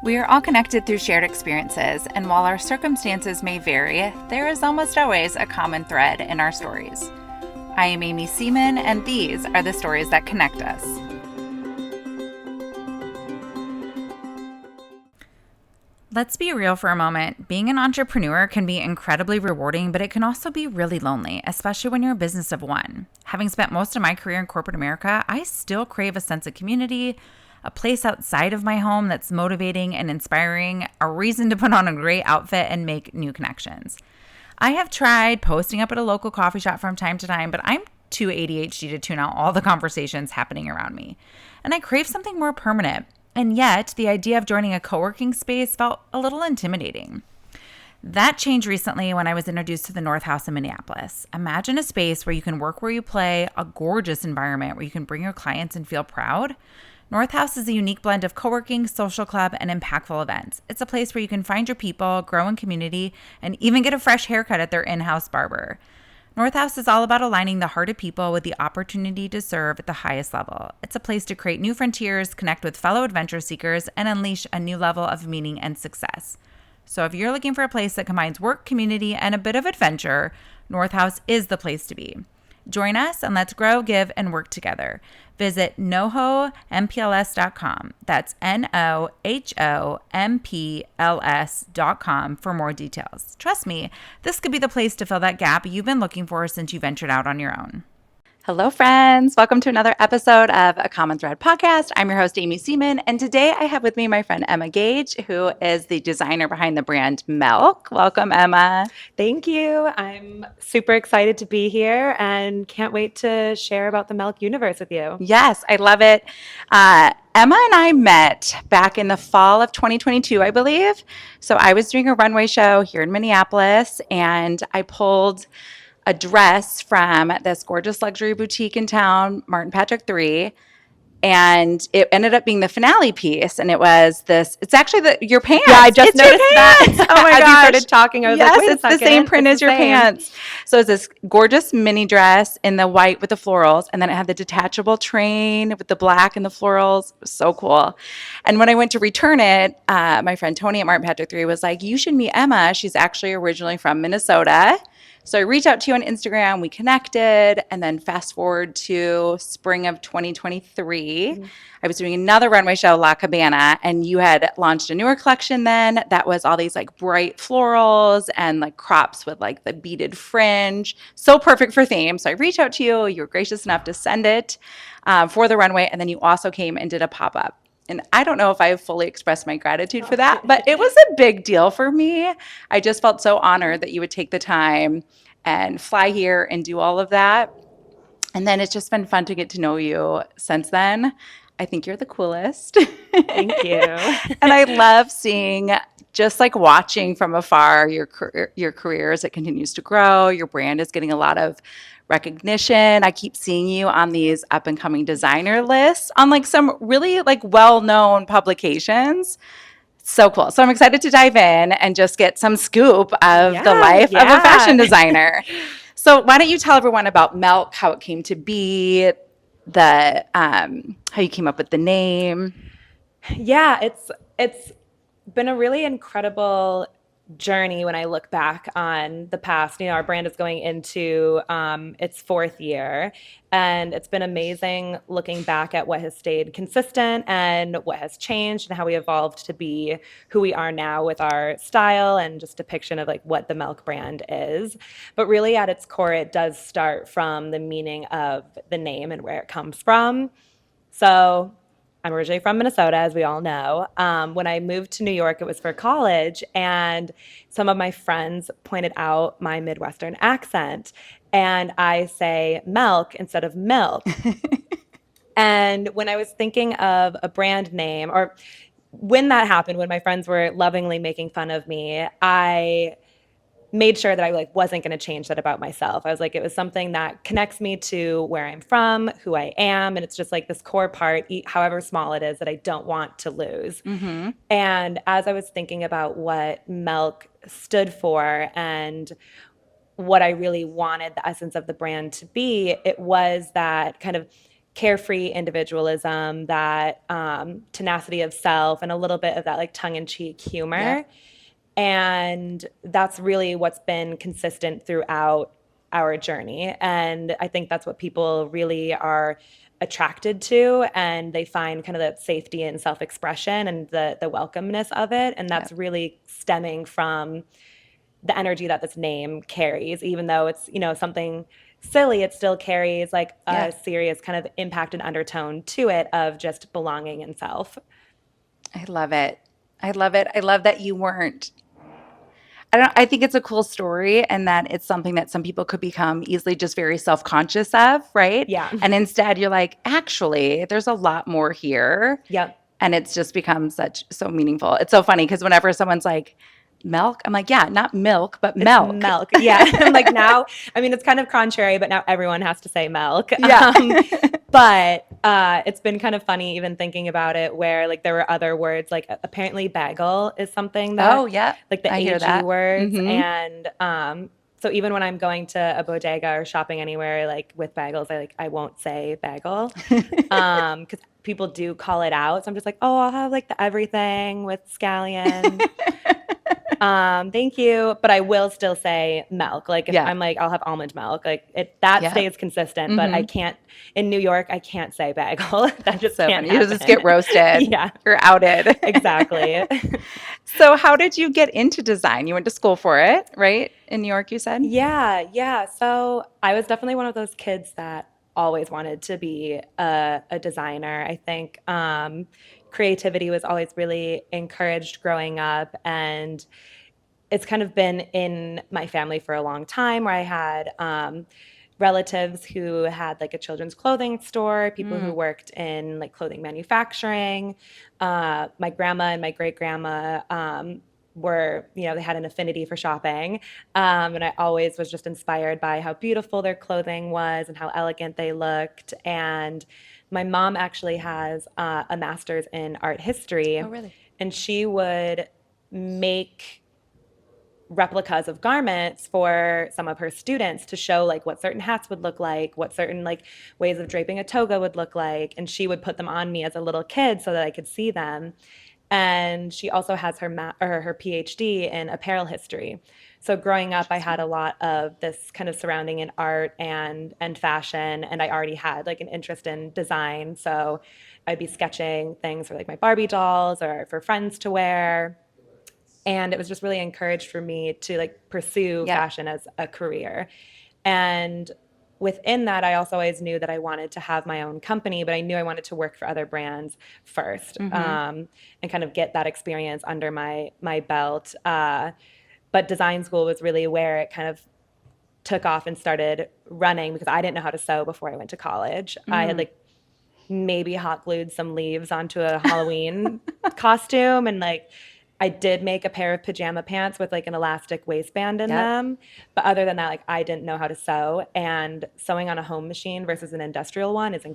We are all connected through shared experiences, and while our circumstances may vary, there is almost always a common thread in our stories. I am Amy Seaman, and these are the stories that connect us. Let's be real for a moment. Being an entrepreneur can be incredibly rewarding, but it can also be really lonely, especially when you're a business of one. Having spent most of my career in corporate America, I still crave a sense of community, a place outside of my home that's motivating and inspiring, a reason to put on a great outfit and make new connections. I have tried posting up at a local coffee shop from time to time, but I'm too ADHD to tune out all the conversations happening around me. And I crave something more permanent. And yet, the idea of joining a co-working space felt a little intimidating. That changed recently when I was introduced to the North House in Minneapolis. Imagine a space where you can work where you play, a gorgeous environment where you can bring your clients and feel proud. North House is a unique blend of co-working, social club, and impactful events. It's a place where you can find your people, grow in community, and even get a fresh haircut at their in-house barber. North House is all about aligning the heart of people with the opportunity to serve at the highest level. It's a place to create new frontiers, connect with fellow adventure seekers, and unleash a new level of meaning and success. So if you're looking for a place that combines work, community, and a bit of adventure, North House is the place to be. Join us and let's grow, give, and work together. Visit nohompls.com. That's NOHOMPLS.com for more details. Trust me, this could be the place to fill that gap you've been looking for since you ventured out on your own. Hello, friends. Welcome to another episode of A Common Thread podcast. I'm your host, Amy Seaman, and today I have with me my friend Emma Gage, who is the designer behind the brand Melke. Welcome, Emma. Thank you. I'm super excited to be here and can't wait to share about the Melke universe with you. Yes, I love it. Emma and I met back in the fall of 2022, I believe. So I was doing a runway show here in Minneapolis, and I pulled a dress from this gorgeous luxury boutique in town, Martin Patrick 3. And it ended up being the finale piece. And it was this, it's actually your pants. Yeah, I just it's your noticed that. pants. Oh my As gosh. you started talking, I was yes, like, wait a it's second. the same print It's as the your same. pants. So it's this gorgeous mini dress in the white with the florals. And then it had the detachable train with the black and the florals. It was so cool. And when I went to return it, my friend Tony at Martin Patrick 3 was like, you should meet Emma. She's actually originally from Minnesota. So I reached out to you on Instagram, we connected, and then fast forward to spring of 2023. Mm-hmm. I was doing another runway show, La Cabana, and you had launched a newer collection then that was all these like bright florals and like crops with like the beaded fringe. So perfect for theme. So I reached out to you. You were gracious enough to send it for the runway, and then you also came and did a pop-up. And I don't know if I have fully expressed my gratitude for that, but it was a big deal for me. I just felt so honored that you would take the time and fly here and do all of that. And then it's just been fun to get to know you since then. I think you're the coolest. Thank you. And I love seeing, just like watching from afar, your career as it continues to grow. Your brand is getting a lot of recognition. I keep seeing you on these up and coming designer lists on like some really like well-known publications. So cool. So I'm excited to dive in and just get some scoop of the life of a fashion designer. So why don't you tell everyone about Melke, how it came to be, the how you came up with the name? Yeah, it's been a really incredible journey when I look back on the past. You know, our brand is going into its fourth year, and it's been amazing looking back at what has stayed consistent and what has changed and how we evolved to be who we are now with our style and just depiction of like what the Melke brand is. But really at its core, it does start from the meaning of the name and where it comes from. So I'm originally from Minnesota, as we all know. When I moved to New York, it was for college, and some of my friends pointed out my Midwestern accent, and I say Melke instead of milk. And when I was thinking of a brand name, or when that happened, when my friends were lovingly making fun of me, I made sure that I like wasn't going to change that about myself. I was like, it was something that connects me to where I'm from, who I am, and it's just like this core part, however small it is, that I don't want to lose. Mm-hmm. And as I was thinking about what Melke stood for and what I really wanted the essence of the brand to be, it was that kind of carefree individualism, that tenacity of self, and a little bit of that like tongue-in-cheek Yeah. humor. And that's really what's been consistent throughout our journey. And I think that's what people really are attracted to, and they find kind of the safety and self-expression and the welcomeness of it. And Yeah. that's really stemming from the energy that this name carries. Even though it's, something silly, it still carries like Yeah. a serious kind of impact and undertone to it of just belonging and self. I love it. I love it. I love that you weren't I think it's a cool story and that it's something that some people could become easily just very self-conscious of, right? Yeah. And instead you're like, actually, there's a lot more here. Yep. And it's just become so meaningful. It's so funny because whenever someone's like, milk, I'm like, yeah, not milk, but It's milk. milk. Yeah. Like now, I mean, it's kind of contrary, but now everyone has to say milk. Yeah. But it's been kind of funny even thinking about it, where like there were other words, like apparently bagel is something Oh, that, yeah. like the I hear AG that. words. Hmm. And so even when I'm going to a bodega or shopping anywhere like with bagels, I won't say bagel because people do call it out. So I'm just like, oh, I'll have like the everything with scallion. Thank you. But I will still say milk. Like if Yeah. I'm like, I'll have almond milk. Like that Yeah. stays consistent, but I Hmm. can't in New York, I can't say bagel. That just So can't funny. You just happen. get roasted. Yeah, You're outed. exactly. So how did you get into design? You went to school for it, right? In New York, you said? Yeah, yeah. So I was definitely one of those kids that always wanted to be a designer. I think creativity was always really encouraged growing up, and it's kind of been in my family for a long time, where I had relatives who had like a children's clothing store, people who Mm. worked in like clothing manufacturing. My grandma and my great grandma were, they had an affinity for shopping. And I always was just inspired by how beautiful their clothing was and how elegant they looked. And my mom actually has a master's in art Oh, history, really? and she would make replicas of garments for some of her students to show like what certain hats would look like, what certain like ways of draping a toga would look like, and she would put them on me as a little kid so that I could see them. And she also has her PhD in apparel history. So growing up, I had Interesting. a lot of this kind of surrounding in art and fashion, and I already had like an interest in design. So I'd be sketching things for like my Barbie dolls or for friends to wear, and it was just really encouraged for me to like pursue Yeah. fashion as a career. And within that, I also always knew that I wanted to have my own company, but I knew I wanted to work for other brands first, Hmm. and kind of get that experience under my belt. But design school was really where it kind of took off and started running, because I didn't know how to sew before I went to college. I had Mm. like maybe hot glued some leaves onto a Halloween costume, and like I did make a pair of pajama pants with like an elastic waistband in Yep. them. But other than that, like I didn't know how to sew, and sewing on a home machine versus an industrial one is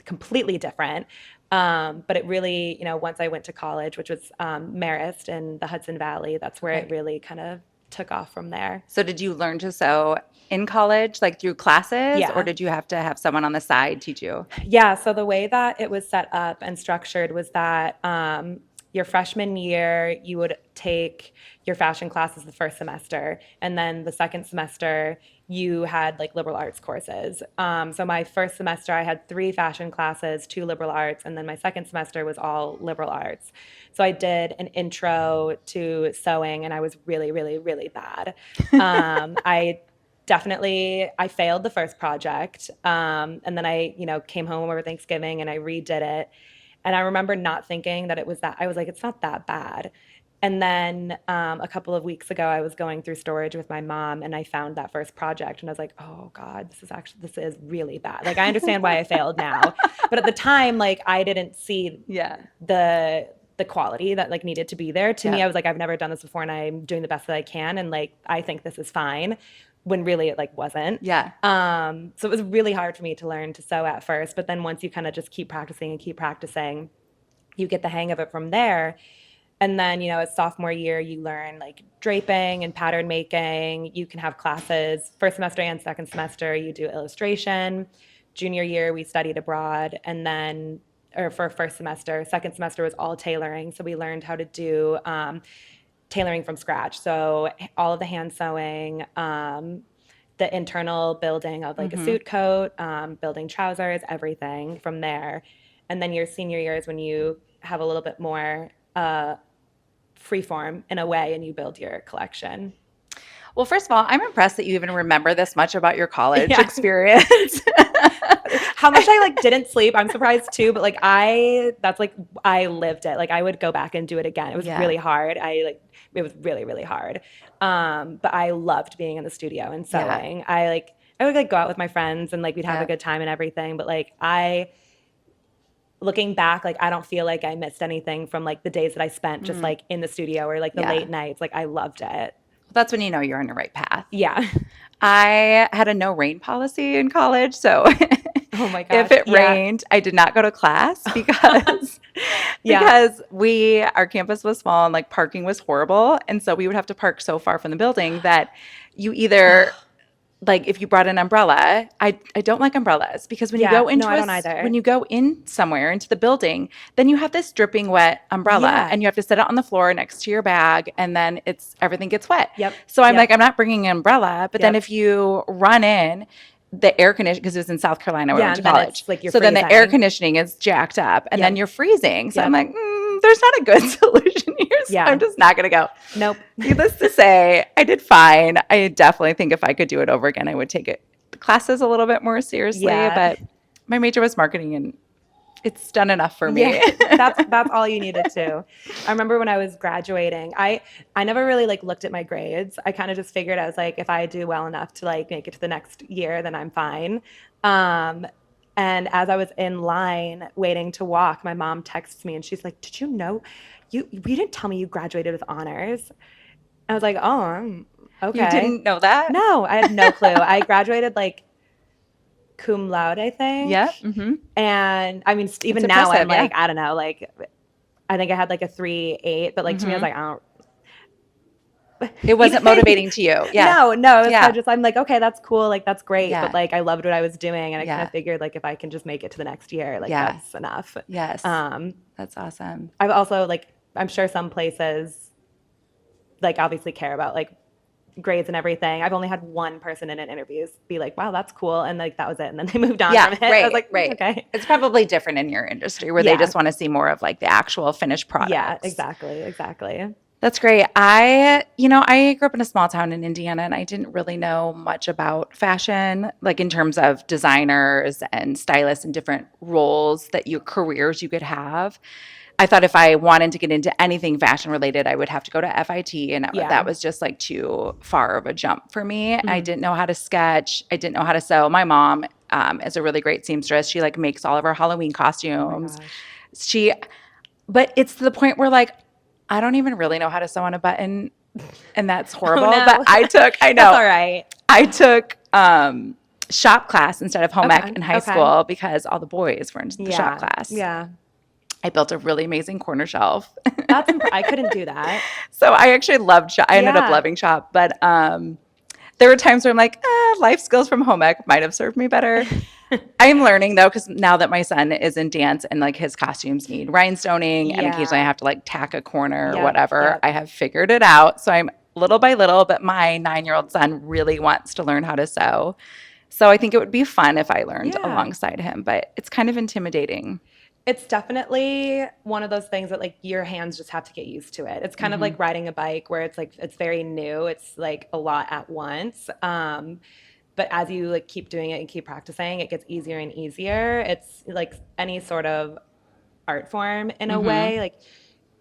completely different. But it really, once I went to college, which was Marist in the Hudson Valley, that's where it Okay. really kind of took off from there. So did you learn to sew in college, like through classes, or Yeah. did you have to have someone on the side teach you? Yeah, so the way that it was set up and structured was that your freshman year, you would take your fashion classes the first semester, and then the second semester, you had like liberal arts courses. So my first semester, I had three fashion classes, two liberal arts, and then my second semester was all liberal arts. So I did an intro to sewing, and I was really, really, really bad. I failed the first project, and then I came home over Thanksgiving and I redid it, and I remember not thinking that it was that. I was like, it's not that bad. And then a couple of weeks ago, I was going through storage with my mom, and I found that first project, and I was like, oh God, this is really bad. Like I understand why I failed now, but at the time, like I didn't see Yeah. the quality that like needed to be there. To me, I Yep. was like, I've never done this before, and I'm doing the best that I can, and like I think this is fine, when really it like wasn't. Yeah. So it was really hard for me to learn to sew at first, but then once you kind of just keep practicing and keep practicing, you get the hang of it from there. And then, as sophomore year, you learn like draping and pattern making. You can have classes first semester and second semester. You do illustration, junior year, we studied abroad, and then, or for first semester, second semester was all tailoring. So we learned how to do tailoring from scratch. So all of the hand sewing, the internal building of like a Mm-hmm. suit coat, building trousers, everything from there. And then your senior year is when you have a little bit more freeform in a way and you build your collection. Well, first of all, I'm impressed that you even remember this much about your college Yeah. experience. How much I like didn't sleep, I'm surprised too, but like that's like I lived it. Like I would go back and do it again. It was Yeah. really hard. It was really, really hard. But I loved being in the studio and Yeah. sewing. I would like go out with my friends and like we'd have a Yeah. good time and everything. But like looking back, like I don't feel like I missed anything from like the days that I spent just Mm. like in the studio or like the Yeah. late nights. Like I loved it. That's when you know you're on the right path. Yeah. I had a no rain policy in college, so Oh my if gosh. it Yeah. rained, I did not go to class because Yeah. our campus was small and like parking was horrible, and so we would have to park so far from the building that you either like if you brought an umbrella, I don't like umbrellas because Yeah. No, I don't either. when you go in somewhere into the building, then you have this dripping wet umbrella Yeah. and you have to set it on the floor next to your bag and then everything gets wet. Yep. So I'm like Yep. I'm not bringing an umbrella, but then Yep. if you run in the air conditioning because it was in South Carolina where I Yeah. went to And then college. it's like you're So then the air freezing. conditioning is jacked up and then Yep. you're freezing. So I'm Yep. like, there's not a good solution here. So Yeah. I'm just not going to go. Nope. Needless to say, I did fine. I definitely think if I could do it over again, I would take the classes a little bit more seriously. Yeah. But my major was marketing and it's done enough for me. Yeah. That's all you needed to. I remember when I was graduating, I never really like looked at my grades. I kind of just figured I was like, if I do well enough to like make it to the next year, then I'm fine. Um, and as I was in line waiting to walk, my mom texts me and she's like, "Did you know you didn't tell me you graduated with honors?" I was like, "Oh, You okay." didn't know that? No, I had no clue. I graduated like cum laude, I Yeah. think. Mm-hmm. And I mean, even It's now I'm impressive. Yeah. like, I don't know, like I think I had like a 3.8, but like to me, I was Mm-hmm. like, I don't. It wasn't motivating to you. Yeah. No, it's kind Yeah. of just I'm like, okay, that's cool, like that's great, but Yeah. like I loved what I was doing, and I kind Yeah. of figured like if I can just make it to the next year, like Yeah. that's enough. Yes. Um, That's awesome. I've also like I'm sure some places like obviously care about like grades and everything. I've only had one person in an interview be like, "Wow, that's cool," and like that was it, and then they moved on Yeah, from it. I was right, like, right. okay, It's probably different in your industry where they yeah, just want to see more of like the actual finished yeah, products. exactly. That's great. I grew up in a small town in Indiana and I didn't really know much about fashion, like in terms of designers and stylists and different roles that careers you could have. I thought if I wanted to get into anything fashion related, I would have to go to FIT, and Yeah. that was just like too far of a jump for me. I Mhm. didn't know how to sketch. I didn't know how to sew. My mom is a really great seamstress. She like makes all of our Halloween Oh my costumes. gosh. She, but it's to the point where like I don't even really know how to sew on a button, and that's Oh horrible. But no. I That's know all right. I took shop class instead of home ec Okay. in high Okay. school because all the boys were in the shop Yeah. class. Yeah. I built a really amazing corner shelf. I couldn't do that. So I actually loved shop. I ended up Yeah. loving shop, but there were times where I'm like, life skills from home ec might have served me better. I'm learning though, because now that my son is in dance and like his costumes need rhinestoning and occasionally I Yeah. have to like tack a corner or Yep. whatever, Yep. I have figured it out. So I'm little by little, but my 9-year-old son really wants to learn how to sew. So I think it would be fun if I learned Yeah. alongside him, but it's kind of intimidating. It's definitely one of those things that like your hands just have to get used to it. It's kind of Hmm. like riding a bike where it's like it's very new. It's like a lot at once. But as you like keep doing it and keep practicing, it gets easier and easier. It's like any sort of art form in a Hmm. way. Like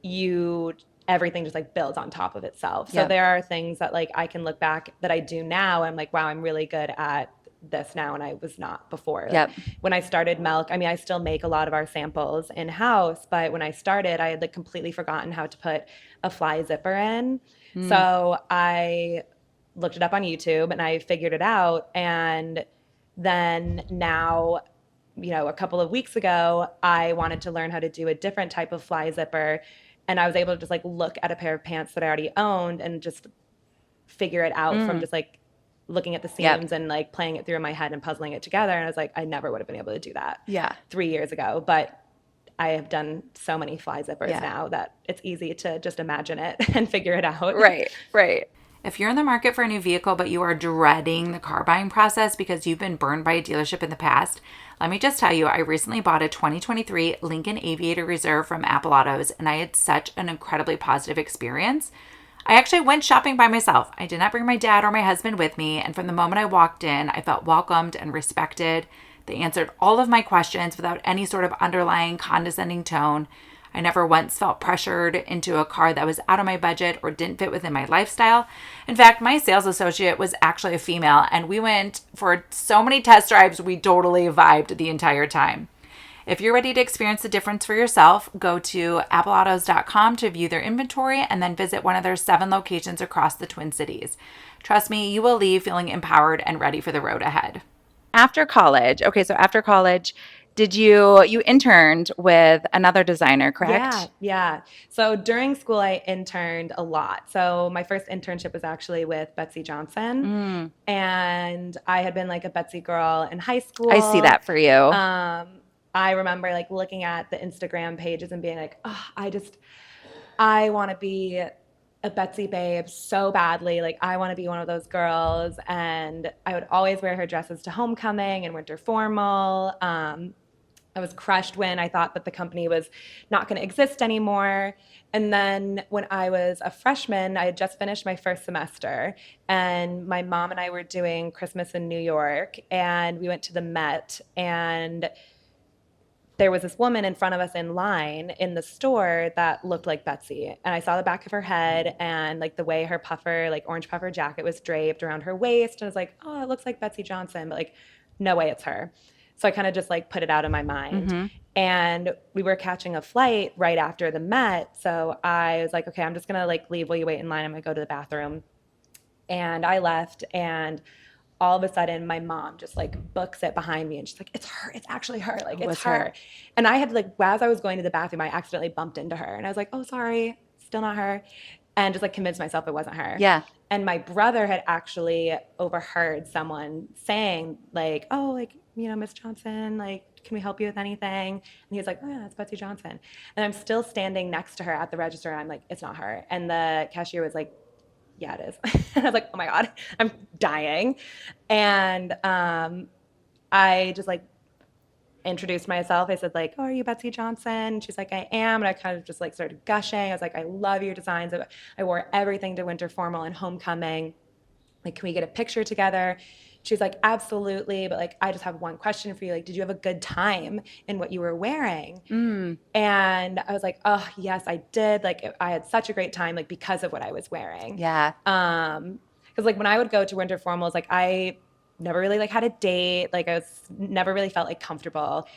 you everything just like builds on top of itself. So Yep. there are things that like I can look back that I do now. I'm like, wow, I'm really good at this now and I was not before. Like Yep. when I started Melk, I mean, I still make a lot of our samples in house, but when I started, I had like completely forgotten how to put a fly zipper in. Mm. So I looked it up on YouTube and I figured it out. And then now, a couple of weeks ago, I wanted to learn how to do a different type of fly zipper. And I was able to just like look at a pair of pants that I already owned and just figure it out from Mm. just like looking at the Yep. seams and like playing it through in my head and puzzling it together. And I was like, I never would have been able to do that Yeah. 3 years ago. But I have done so many fly zippers Yeah. now that it's easy to just imagine it and figure it out. Right. Right. If you're in the market for a new vehicle, but you are dreading the car buying process because you've been burned by a dealership in the past, let me just tell you, I recently bought a 2023 Lincoln Aviator Reserve from Apple Autos, and I had such an incredibly positive experience. I actually went shopping by myself. I did not bring my dad or my husband with me, and from the moment I walked in, I felt welcomed and respected. They answered all of my questions without any sort of underlying condescending tone. I never once felt pressured into a car that was out of my budget or didn't fit within my lifestyle. In fact, my sales associate was actually a female, and we went for so many test drives, we totally vibed the entire time. If you're ready to experience the difference for yourself, go to appleautos.com to view their inventory and then visit one of their 7 locations across the Twin Cities. Trust me, you will leave feeling empowered and ready for the road ahead. After college, okay, so after college, did you interned with another designer, Yeah, correct? yeah. So during school, I interned a lot. So my first internship was actually with Betsy Johnson, Mm, and I had been like a Betsy girl in high I see school. that for you. Um, I remember like looking at the Instagram pages and being like, oh, I want to be a Betsy babe so badly. Like, I want to be one of those girls. And I would always wear her dresses to homecoming and winter formal. I was crushed when I thought that the company was not going to exist anymore. And then when I was a freshman, I had just finished my first semester, and my mom and I were doing Christmas in New York, and we went to the Met, and there was this woman in front of us in line in the store that looked like Betsy. And I saw the back of her head and like the way her puffer, like orange puffer jacket was draped around her waist. And I was like, oh, it looks like Betsy Johnson, but like, no way it's her. So I kind of just like put it out of my mind. Mm-hmm. And we were catching a flight right after the Met. So I was like, okay, I'm just going to like leave while you wait in line. I'm going to go to the bathroom. And I left, and all of a sudden my mom just like books it behind me, and she's like, it's her, it's actually her, like It it's was her. her. And I had like, as I was going to the bathroom, I accidentally bumped into her, and I was like, oh, sorry, still not her, and just like convinced myself it wasn't her. Yeah. And my brother had actually overheard someone saying like, oh, like, you know, Miss Johnson, like, can we help you with anything? And he was like, oh yeah, that's Betsy Johnson. And I'm still standing next to her at the register, and I'm like, it's not her. And the cashier was like, yeah, it is. And I was like, oh my God, I'm dying. And I just like introduced myself. I said like, oh, are you Betsy Johnson? She's like, I am. And I kind of just like started gushing. I was like, I love your designs. I wore everything to winter formal and homecoming. Like, can we get a picture together? She's like, absolutely. But like, I just have one question for you. Like, did you have a good time in what you were wearing? Mm, And I was like, oh, yes, I did. Like, I had such a great time, like, because of what I was wearing. yeah. Because like when I would go to winter formals, like I never really like had a date. Like I was never really felt like comfortable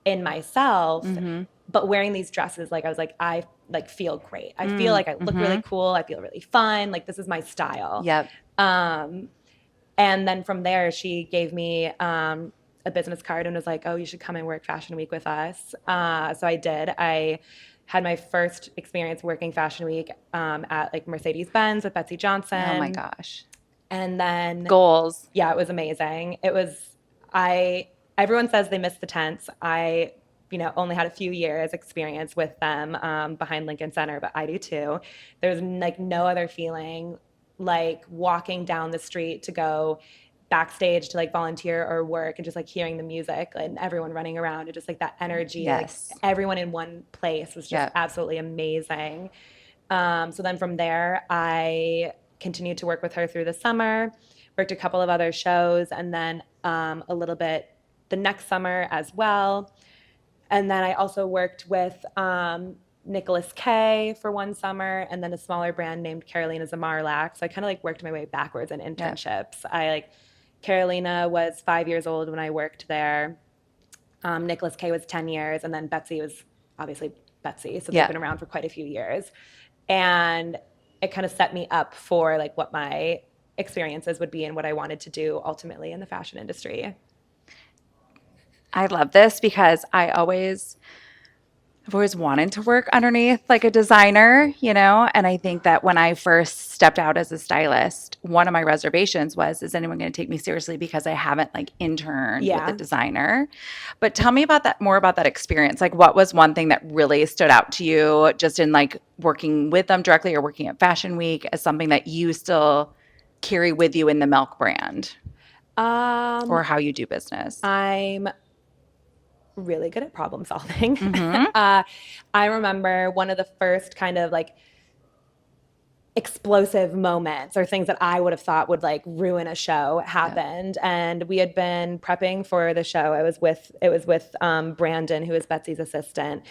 in myself. Mm-hmm. But wearing these dresses, like I was like, I like feel great. I feel Mm, like I look really mm-hmm. cool. I feel really fun. Like this is my style. Yep. Um, and then from there, she gave me a business card and was like, "Oh, you should come and work Fashion Week with us." So I did. I had my first experience working Fashion Week at like Mercedes Benz with Betsy Oh my Johnson, gosh. and then Goals. yeah, it was amazing. It was I. Everyone says they miss the tents. I, you know, only had a few years experience with them behind Lincoln Center, but I do too. There's like no other feeling like walking down the street to go backstage to like volunteer or work and just like hearing the music and everyone running around and just like that energy, like Yes. everyone in one place was just Yep. absolutely amazing. So then from there, I continued to work with her through the summer, worked a couple of other shows, and then a little bit the next summer as well. And then I also worked with Nicholas K for one summer, and then a smaller brand named Carolina Zamarlac. So I kind of like worked my way backwards in Yep. internships. I like Carolina was 5 years old when I worked there. Nicholas K was 10 years, and then Betsy was obviously Betsy. So they've Yep. been around for quite a few years. And it kind of set me up for like what my experiences would be and what I wanted to do ultimately in the fashion industry. I love this because I always I've always wanted to work underneath like a designer, and I think that when I first stepped out as a stylist, one of my reservations was, is anyone going to take me seriously because I haven't like interned with a Yeah. designer? But tell me about that, more about that experience. Like what was one thing that really stood out to you just in like working with them directly or working at Fashion Week as something that you still carry with you in the Milk brand Um, or how you do business? I'm really good at problem solving. Mm-hmm. I remember one of the first kind of like explosive moments or things that I would have thought would like ruin a show happened. And we had been prepping for the show. It was with Brandon, who is Betsy's assistant.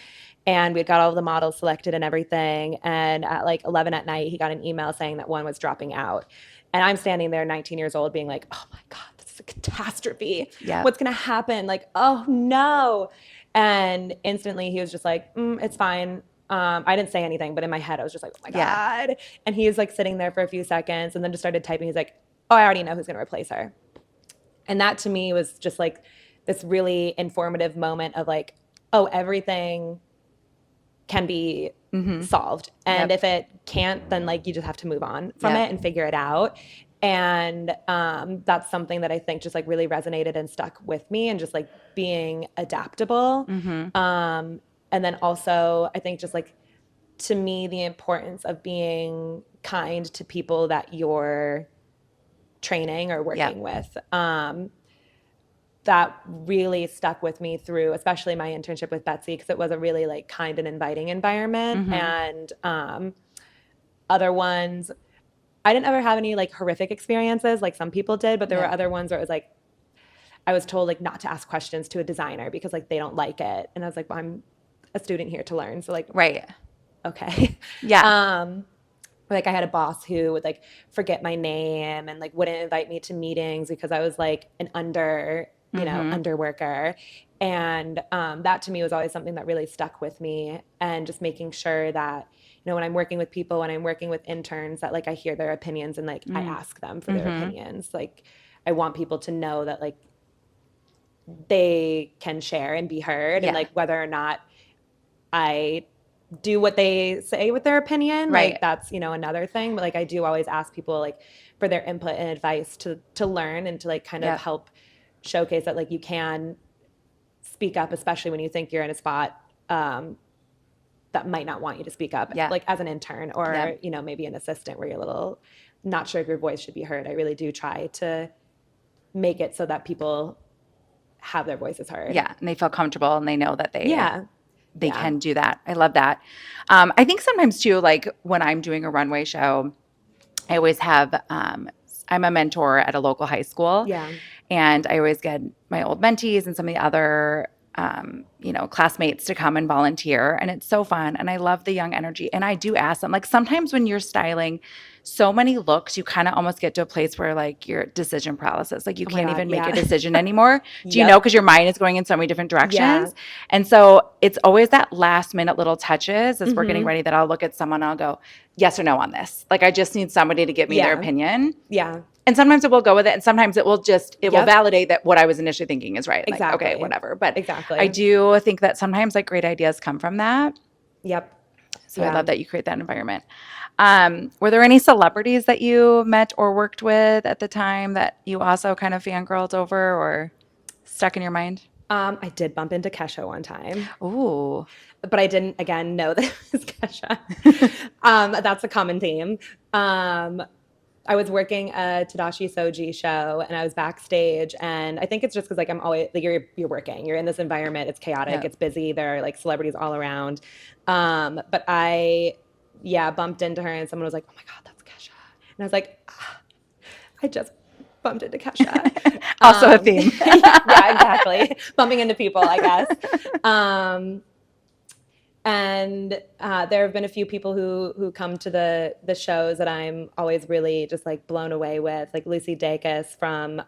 And we had got all of the models selected and everything. And at like 11 at night, he got an email saying that one was dropping out. And I'm standing there, 19 years old, being like, oh my God, this is a catastrophe. Yeah. What's going to happen? Like, oh no. And instantly he was just like, it's fine. I didn't say anything, but in my head, I was just like, oh my Yeah. God. And he was like sitting there for a few seconds and then just started typing. He's like, oh, I already know who's going to replace her. And that to me was just like this really informative moment of like, oh, everything can be solved. And Yep. if it can't, then like you just have to move on from Yep. it and figure it out. And that's something that I think just like really resonated and stuck with me, and just like being adaptable. And then also, I think just like to me, the importance of being kind to people that you're training or working Yep. with. That really stuck with me through, especially my internship with Betsy, because it was a really like kind and inviting environment. And other ones, I didn't ever have any like horrific experiences like some people did, but there were other ones where it was like I was told like not to ask questions to a designer because like they don't like it, and I was like, well, I'm a student here to learn, so like, Right. okay. Yeah. Like I had a boss who would like forget my name and like wouldn't invite me to meetings because I was like an under worker. And that to me was always something that really stuck with me, and just making sure that when I'm working with people, when I'm working with interns, that like I hear their opinions and like I ask them for their opinions. Like I want people to know that like they can share and be heard, and like whether or not I do what they say with their opinion, Right. like that's another thing. But like I do always ask people like for their input and advice to learn and to like kind of help showcase that like you can speak up, especially when you think you're in a spot that might not want you to speak up, like as an intern or maybe an assistant where you're a little not sure if your voice should be heard. I really do try to make it so that people have their voices heard. Yeah, and they feel comfortable and they know that they Yeah. can do that. I love that. I think sometimes too, like when I'm doing a runway show, I always have I'm a mentor at a local high school. Yeah. And I always get my old mentees and some of the other classmates to come and volunteer. And it's so fun. And I love the young energy. And I do ask them, like sometimes when you're styling so many looks, you kind of almost get to a place where like your decision paralysis, like you can't even make a decision anymore. Do you know? Because your mind is going in so many different directions. Yeah. And so it's always that last minute little touches as we're getting ready that I'll look at someone and I'll go, yes or no on this. Like I just need somebody to give me their opinion. Yeah. And sometimes it will go with it, and sometimes it will will validate that what I was initially thinking is right. Like, Exactly. okay, whatever. But Exactly. I do think that sometimes like great ideas come from that. Yep. So I love that you create that environment. Were there any celebrities that you met or worked with at the time that you also kind of fangirled over or stuck in your mind? I did bump into Kesha one time. Ooh. But I didn't, again, know that it was Kesha. That's a common theme. I was working a Tadashi Soji show, and I was backstage, and I think it's just because like I'm always like you're working, you're in this environment, it's chaotic, it's busy, there are like celebrities all around. But I bumped into her, and someone was like, "Oh my God, that's Kesha," and I was like, I just bumped into Kesha. Also a theme. Yeah, exactly. Bumping into people, I guess. And there have been a few people who come to the shows that I'm always really just like blown away with, like Lucy Dacus from,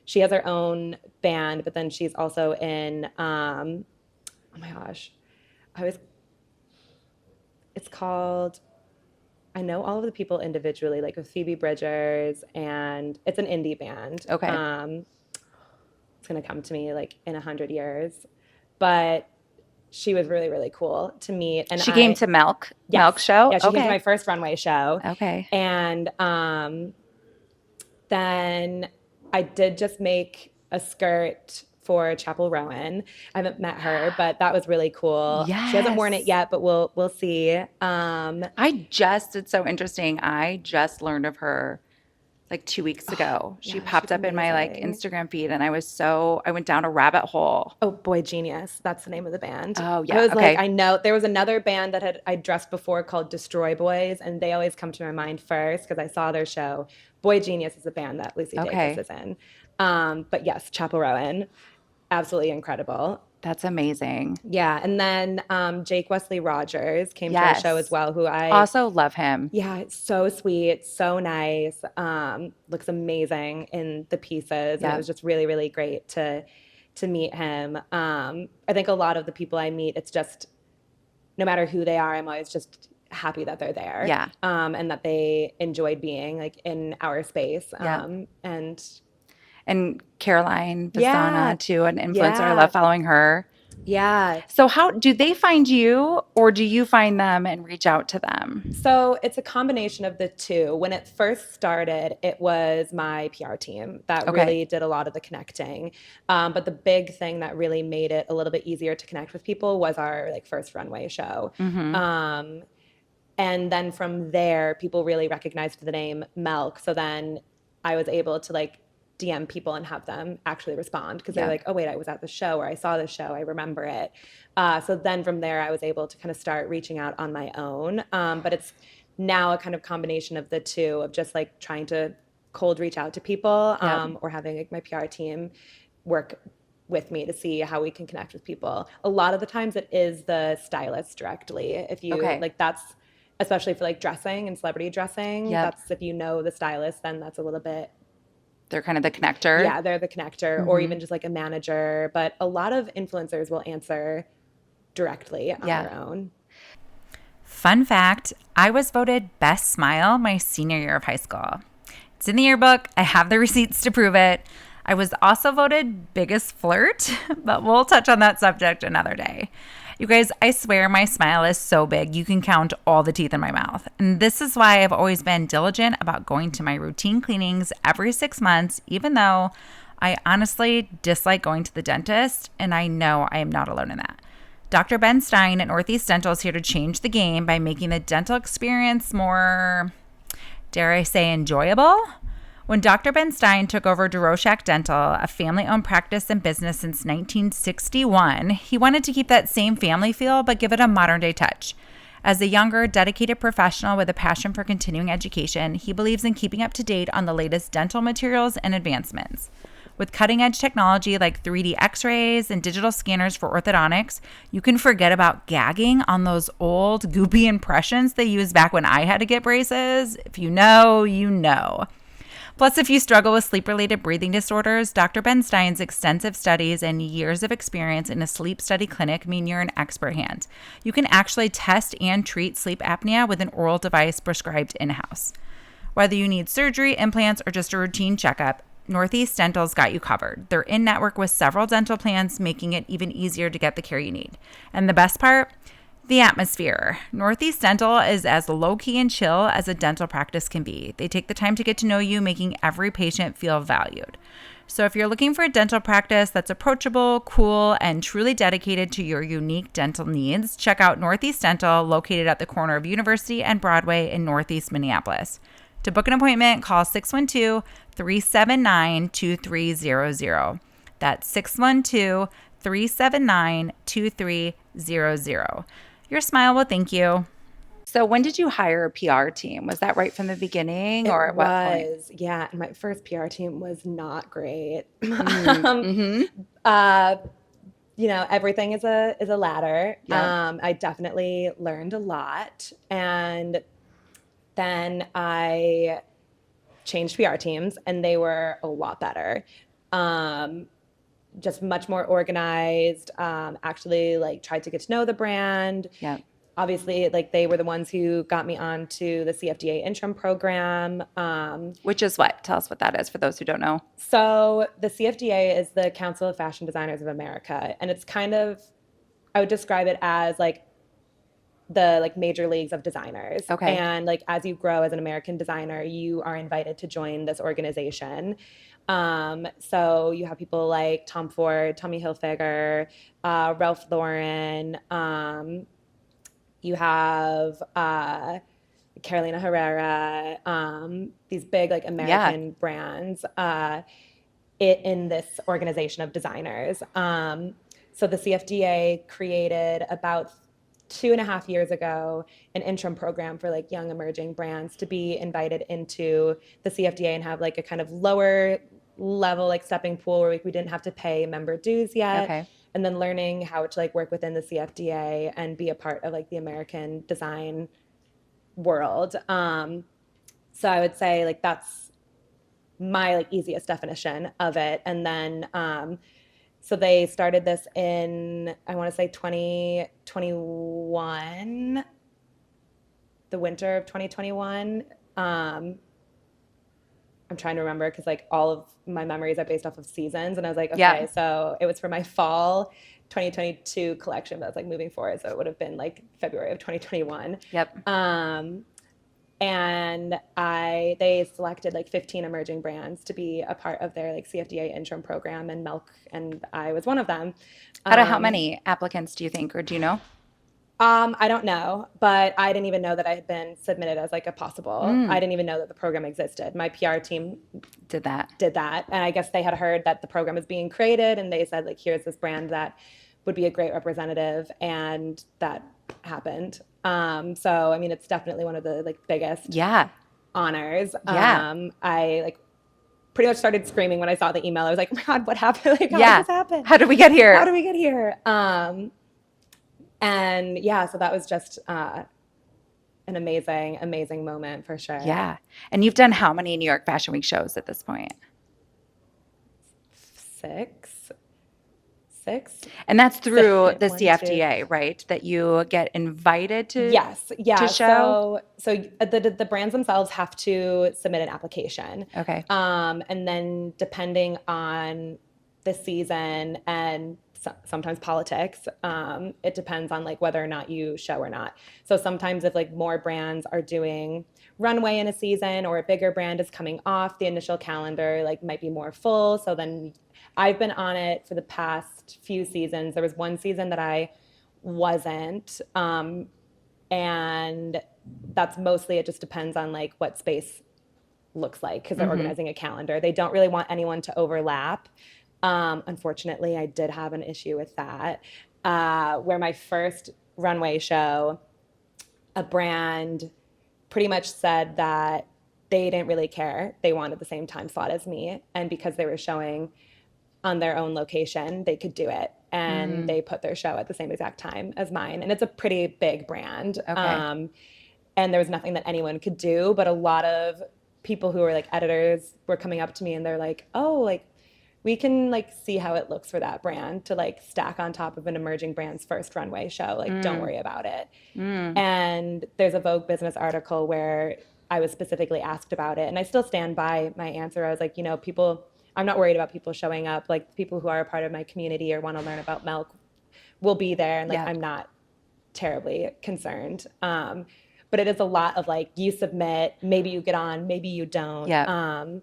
she has her own band, but then she's also in, oh my gosh, it's called, I know all of the people individually, like with Phoebe Bridgers, and it's an indie band. Okay. It's going to come to me like in 100 years, but she was really, really cool to meet. And She came to Melk show? Yeah, she came to Okay. my first runway show. Okay. And then I did just make a skirt for Chapel Rowan. I haven't met her, but that was really cool. She hasn't worn it Yes. yet, but we'll see. It's so interesting. I just learned of her like 2 weeks ago. She yeah, popped she's up in my like amazing. Instagram feed, and I went down a rabbit hole. Oh, Boy Genius. That's the name of the band. Oh, I yeah. was Okay. like, I know there was another band that I dressed before called Destroy Boys, and they always come to my mind first because I saw their show. Boy Genius is a band that Lucy Dacus Okay. is in. But yes, Chapel Rowan, absolutely incredible. That's amazing. Yeah, and then Jake Wesley Rogers came to our show as Yes. well, who I Also love him. yeah, so sweet, so nice. Looks amazing in the pieces. And Yeah. it was just really, really great to meet him. I think a lot of the people I meet, it's just no matter who they are, I'm always just happy that they're there. Yeah. And that they enjoyed being like in our space. Yeah. And Caroline Yeah. Vistana too, an influencer. I Yeah. love following her. yeah. So how do they find you, or do you find them and reach out to them? So it's a combination of the two. When it first started, it was my PR team that Okay. really did a lot of the connecting. But the big thing that really made it a little bit easier to connect with people was our like first runway show. Mm-hmm. And then from there, people really recognized the name Melk. So then I was able to like DM people and have them actually respond because Yeah. they're like, oh, wait, I was at the show or I saw the show. I remember it. So then from there, I was able to kind of start reaching out on my own. But it's now a kind of combination of the two of just like trying to cold reach out to people or having like my PR team work with me to see how we can connect with people. A lot of the times it is the stylist directly. If you Okay. like that's especially for like dressing and celebrity dressing, Yep. that's if you know the stylist, then that's a little bit They're kind of the connector. yeah, they're the connector or even just like a manager. But a lot of influencers will answer directly on Yeah. their own. Fun fact, I was voted best smile my senior year of high school. It's in the yearbook. I have the receipts to prove it. I was also voted biggest flirt, but we'll touch on that subject another day. You guys, I swear my smile is so big you can count all the teeth in my mouth. And this is why I've always been diligent about going to my routine cleanings every 6 months, even though I honestly dislike going to the dentist, and I know I am not alone in that. Dr. Ben Stein at Northeast Dental is here to change the game by making the dental experience more, dare I say, enjoyable. When Dr. Ben Stein took over DeRochak Dental, a family-owned practice and business since 1961, he wanted to keep that same family feel but give it a modern-day touch. As a younger, dedicated professional with a passion for continuing education, he believes in keeping up to date on the latest dental materials and advancements. With cutting-edge technology like 3D x-rays and digital scanners for orthodontics, you can forget about gagging on those old, goopy impressions they used back when I had to get braces. If you know, you know. Plus, if you struggle with sleep-related breathing disorders, Dr. Ben Stein's extensive studies and years of experience in a sleep study clinic mean you're in expert hands. You can actually test and treat sleep apnea with an oral device prescribed in-house. Whether you need surgery, implants, or just a routine checkup, Northeast Dental's got you covered. They're in network with several dental plans, making it even easier to get the care you need. And the best part? The atmosphere. Northeast Dental is as low-key and chill as a dental practice can be. They take the time to get to know you, making every patient feel valued. So if you're looking for a dental practice that's approachable, cool, and truly dedicated to your unique dental needs, check out Northeast Dental, located at the corner of University and Broadway in Northeast Minneapolis. To book an appointment, call 612-379-2300. That's 612-379-2300. Your smile will thank you. So when did you hire a PR team? Was that right from the beginning or at what point? Yeah. And my first PR team was not great. Mm-hmm. Everything is a ladder. Yeah. I definitely learned a lot. And then I changed PR teams and they were a lot better. Just much more organized, actually like tried to get to know the brand. Yeah. Obviously, like they were the ones who got me onto the CFDA interim program. Which is what? Tell us what that is for those who don't know. So the CFDA is the Council of Fashion Designers of America. And it's kind of I would describe it as like the like major leagues of designers. Okay. And like as you grow as an American designer, you are invited to join this organization. So you have people like Tom Ford, Tommy Hilfiger, Ralph Lauren. You have Carolina Herrera. These big like American brands. In this organization of designers. So the CFDA created about 2.5 years ago an interim program for like young emerging brands to be invited into the CFDA and have like a kind of lower level like stepping pool where we didn't have to pay member dues yet. Okay. And then learning how to like work within the CFDA and be a part of like the American design world. So I would say like that's my like easiest definition of it. And then so they started this in, I want to say 2021, the winter of 2021. I'm trying to remember because like all of my memories are based off of seasons. And I was like, okay, so it was for my fall 2022 collection, but I was like moving forward. So it would have been like February of 2021. Yep. And they selected like 15 emerging brands to be a part of their like CFDA interim program, and Melke and I was one of them. Out of how many applicants do you think, or do you know? I don't know, but I didn't even know that I had been submitted as like a possible. I didn't even know that the program existed. My PR team Did that. And I guess they had heard that the program was being created, and they said like, here's this brand that would be a great representative, and that happened. So I mean, it's definitely one of the like biggest honors. I like pretty much started screaming when I saw the email. I was like, oh my God, what happened? Like, how did this happen? How did we get here? How did we get here? And yeah, so that was just an amazing, amazing moment for sure. Yeah. And you've done how many New York Fashion Week shows at this point? Six. And that's through the CFDA, right? That you get invited to to show? So the brands themselves have to submit an application. Okay. And then depending on the season and sometimes politics, it depends on like whether or not you show or not. So sometimes if like more brands are doing runway in a season, or a bigger brand is coming off the initial calendar, like might be more full. So then I've been on it for the past few seasons. There was one season that I wasn't. And that's mostly, it just depends on like what space looks like, because they're organizing a calendar. They don't really want anyone to overlap. Unfortunately, I did have an issue with that, where my first runway show, a brand pretty much said that they didn't really care. They wanted the same time slot as me. And because they were showing on their own location, they could do it. And they put their show at the same exact time as mine. And it's a pretty big brand. Okay. And there was nothing that anyone could do, but a lot of people who were like editors were coming up to me and they're like, oh, like we can like see how it looks for that brand to like stack on top of an emerging brand's first runway show. Like, don't worry about it. And there's a Vogue business article where I was specifically asked about it. And I still stand by my answer. I was like, you know, I'm not worried about people showing up. Like people who are a part of my community or want to learn about Melke will be there. And like, I'm not terribly concerned. But it is a lot of like, you submit, maybe you get on, maybe you don't.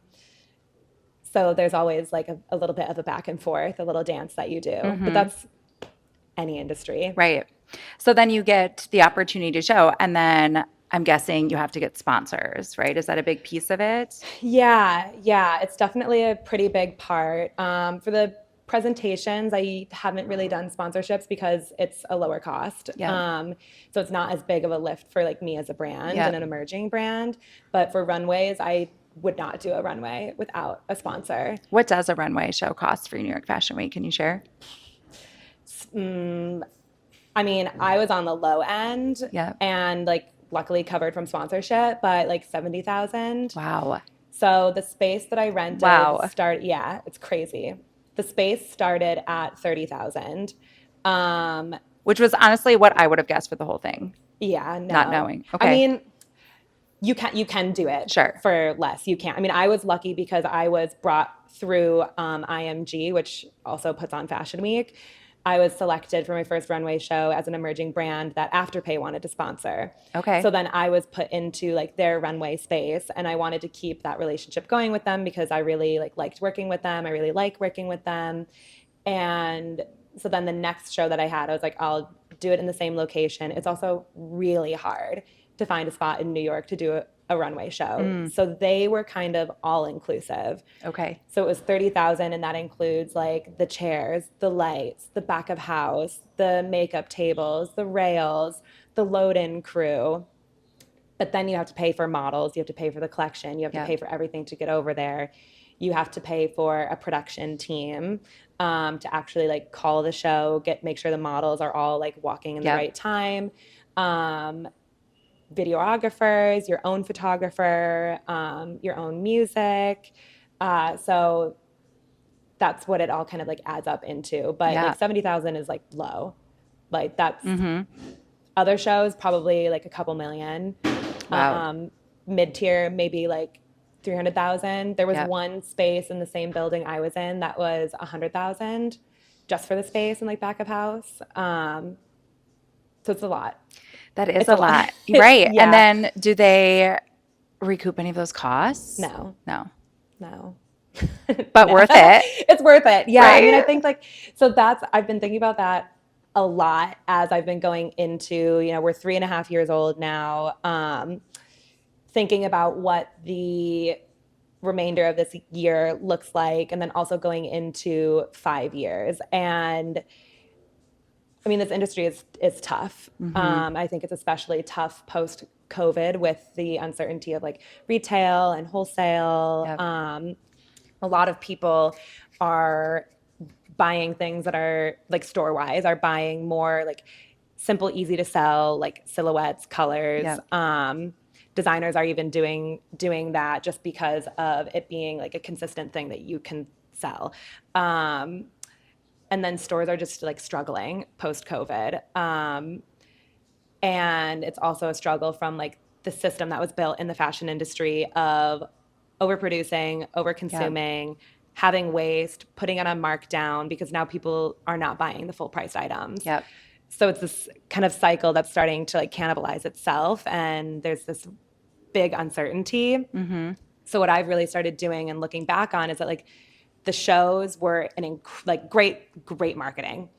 So there's always like a little bit of a back and forth, a little dance that you do. But that's any industry. Right. So then you get the opportunity to show, and then I'm guessing you have to get sponsors, right? Is that a big piece of it? Yeah. It's definitely a pretty big part. For the presentations, I haven't really done sponsorships because it's a lower cost. So it's not as big of a lift for like me as a brand and an emerging brand. But for runways, I would not do a runway without a sponsor. What does a runway show cost for New York Fashion Week? Can you share? I mean, I was on the low end and like luckily covered from sponsorship, but like 70,000. Wow. So the space that I rented it's crazy. The space started at 30,000. Which was honestly what I would have guessed for the whole thing. Yeah, no. Not knowing. Okay. I mean, you can do it for less. You can. I mean, I was lucky because I was brought through IMG, which also puts on Fashion Week. I was selected for my first runway show as an emerging brand that Afterpay wanted to sponsor. Okay. So then I was put into like their runway space, and I wanted to keep that relationship going with them because I really like liked working with them. I really like working with them. And so then the next show that I had, I was like, I'll do it in the same location. It's also really hard to find a spot in New York to do a runway show. So they were kind of all inclusive. Okay. So it was 30,000, and that includes like the chairs, the lights, the back of house, the makeup tables, the rails, the load-in crew. But then you have to pay for models, you have to pay for the collection, you have to pay for everything to get over there. You have to pay for a production team to actually like call the show, make sure the models are all like walking in the right time. Videographers, your own photographer, your own music. So that's what it all kind of like adds up into. But like 70,000 is like low. Like that's other shows probably like a couple million. Wow. Mid-tier maybe like 300,000. There was one space in the same building I was in that was 100,000 just for the space and like back of house. So it's a lot. That is a lot. Right. Yeah. And then do they recoup any of those costs? No. But worth it. It's worth it. Yeah. Right? I mean, I think like, so I've been thinking about that a lot as I've been going into, we're 3.5 years old now, thinking about what the remainder of this year looks like, and then also going into 5 years. And I mean, this industry is tough. I think it's especially tough post-COVID with the uncertainty of like retail and wholesale. A lot of people are buying things that are like store-wise, are buying more like simple, easy to sell, like silhouettes, colors. Designers are even doing that just because of it being like a consistent thing that you can sell. And then stores are just like struggling post-COVID. And it's also a struggle from like the system that was built in the fashion industry of overproducing, overconsuming, having waste, putting it on markdown because now people are not buying the full priced items. So it's this kind of cycle that's starting to like cannibalize itself, and there's this big uncertainty. So what I've really started doing and looking back on is that like the shows were like great marketing.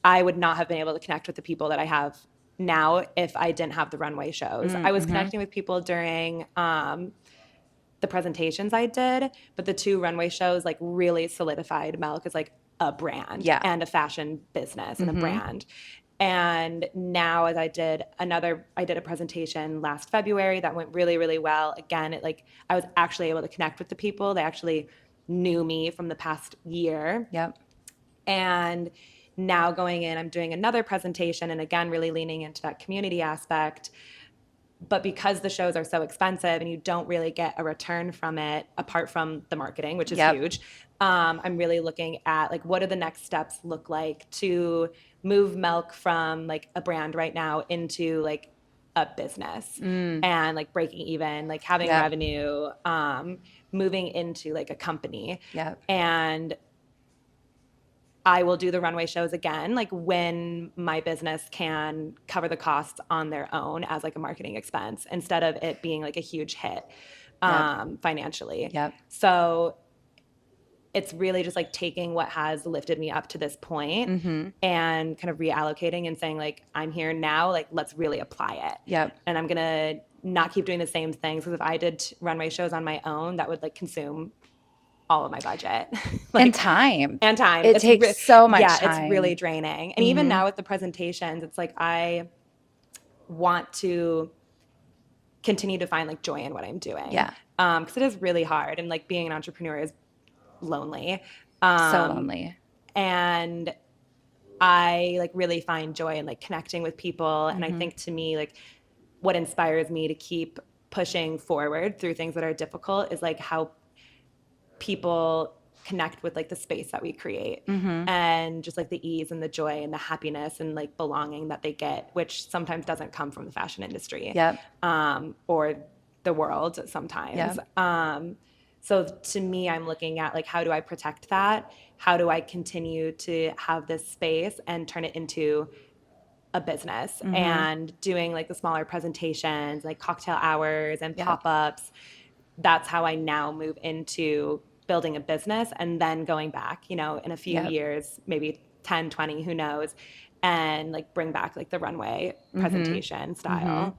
I would not have been able to connect with the people that I have now if I didn't have the runway shows. I was connecting with people during the presentations I did, but the 2 runway shows like really solidified Melke as like a brand and a fashion business and a brand. And now as I did a presentation last February that went really, really well. Again, I was actually able to connect with the people. They actually knew me from the past year. And now going in, I'm doing another presentation, and again, really leaning into that community aspect. But because the shows are so expensive and you don't really get a return from it apart from the marketing, which is huge, I'm really looking at like what do the next steps look like to move Melke from like a brand right now into like a business and like breaking even, like having revenue, moving into like a company. And I will do the runway shows again, like when my business can cover the costs on their own as like a marketing expense instead of it being like a huge hit financially. So it's really just like taking what has lifted me up to this point and kind of reallocating and saying like, I'm here now, like let's really apply it. And I'm going to not keep doing the same things, because if I did runway shows on my own, that would like consume all of my budget. And time. It takes so much time. It's really draining. And even now with the presentations, it's like I want to continue to find like joy in what I'm doing. Because it is really hard, and like being an entrepreneur is lonely. So lonely. And I like really find joy in like connecting with people. And I think to me, like what inspires me to keep pushing forward through things that are difficult is like how people connect with like the space that we create and just like the ease and the joy and the happiness and like belonging that they get, which sometimes doesn't come from the fashion industry or the world sometimes. So to me, I'm looking at like, how do I protect that? How do I continue to have this space and turn it into a business? And doing like the smaller presentations, like cocktail hours and Yeah. pop-ups. That's how I now move into building a business and then going back, you know, in a few Yep. years, maybe 10, 20, who knows, and like bring back like the runway presentation style.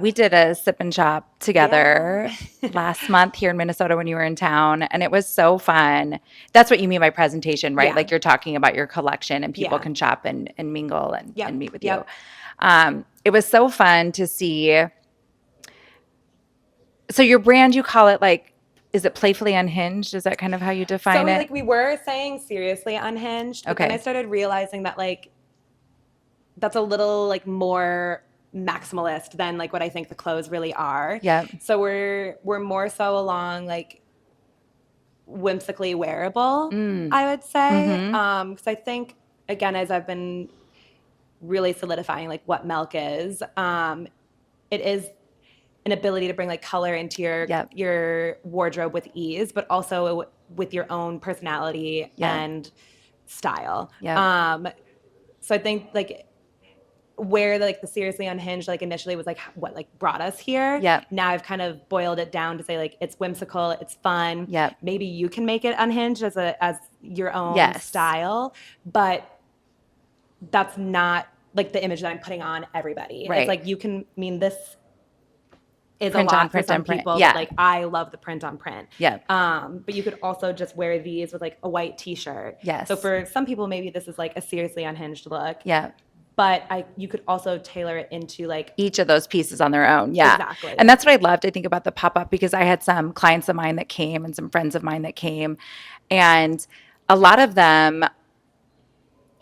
We did a sip and shop Yeah. together last month here in Minnesota when you were in town, and it was so fun. That's what you mean by presentation, right? Yeah. Like you're talking about your collection and people Yeah. can shop and mingle Yep. and meet with you. Yep. It was so fun to see. So your brand, you call it like, is it playfully unhinged? Is that kind of how you So define we it? like we were saying seriously unhinged, but then I Okay. started realizing that like that's a little like more maximalist than like what I think the clothes really are. Yep. So we're more so along like whimsically wearable, I would say. Because I think again, as I've been really solidifying like what Milk is, it is an ability to bring like color into Yep. your wardrobe with ease, but also with your own personality Yep. and style. Yep. So I think like where like the seriously unhinged like initially was like what like brought us here. Yep. Now I've kind of boiled it down to say like it's whimsical, it's fun. Yep. Maybe you can make it unhinged as your own Yes. style, but that's not like the image that I'm putting on everybody. It's Right. like you can mean this is a Print on lot for print some on print. people, Yeah. but like I love the print on print. Yep. But you could also just wear these with like a white t-shirt. Yes. So for some people, maybe this is like a seriously unhinged look. Yeah. But you could also tailor it into like Each of those pieces on their own. Yeah. Exactly. And that's what I loved, I think, about the pop up because I had some clients of mine that came and some friends of mine that came. And a lot of them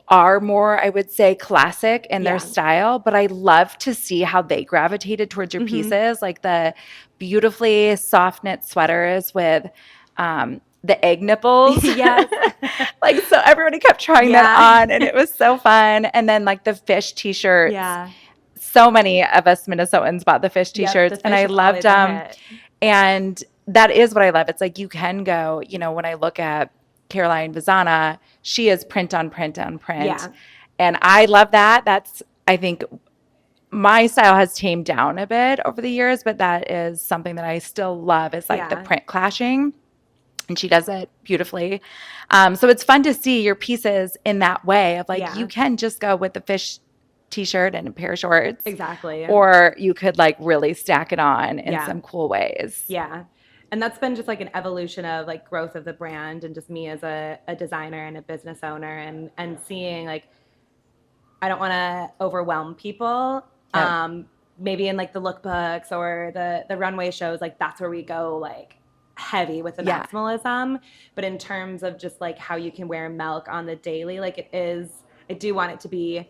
are more, I would say, classic in their Yeah. style, but I love to see how they gravitated towards your pieces, like the beautifully soft knit sweaters with the egg nipples. Yes. Like, so everybody kept trying Yeah. that on, and it was so fun. And then, like, the fish t shirts. Yeah. So many of us Minnesotans bought the fish Yep, t-shirts the and fish I is loved always a them. hit. And that is what I love. It's like you can go, you know, when I look at Caroline Vizana, she is print on print on print. Yeah. And I love that. That's, I think, my style has tamed down a bit over the years, but that is something that I still love is like the Yeah. print clashing. And she does it beautifully. So it's fun to see your pieces in that way of like, Yeah. you can just go with the fish t-shirt and a pair of shorts. Exactly. Or you could like really stack it on in Yeah. some cool ways. Yeah. And that's been just like an evolution of like growth of the brand and just me as a designer and a business owner and seeing like I don't want to overwhelm people. Yep. Maybe in like the lookbooks or the runway shows, like that's where we go like heavy with the Yeah. maximalism. But in terms of just like how you can wear Milk on the daily, like it is, I do want it to be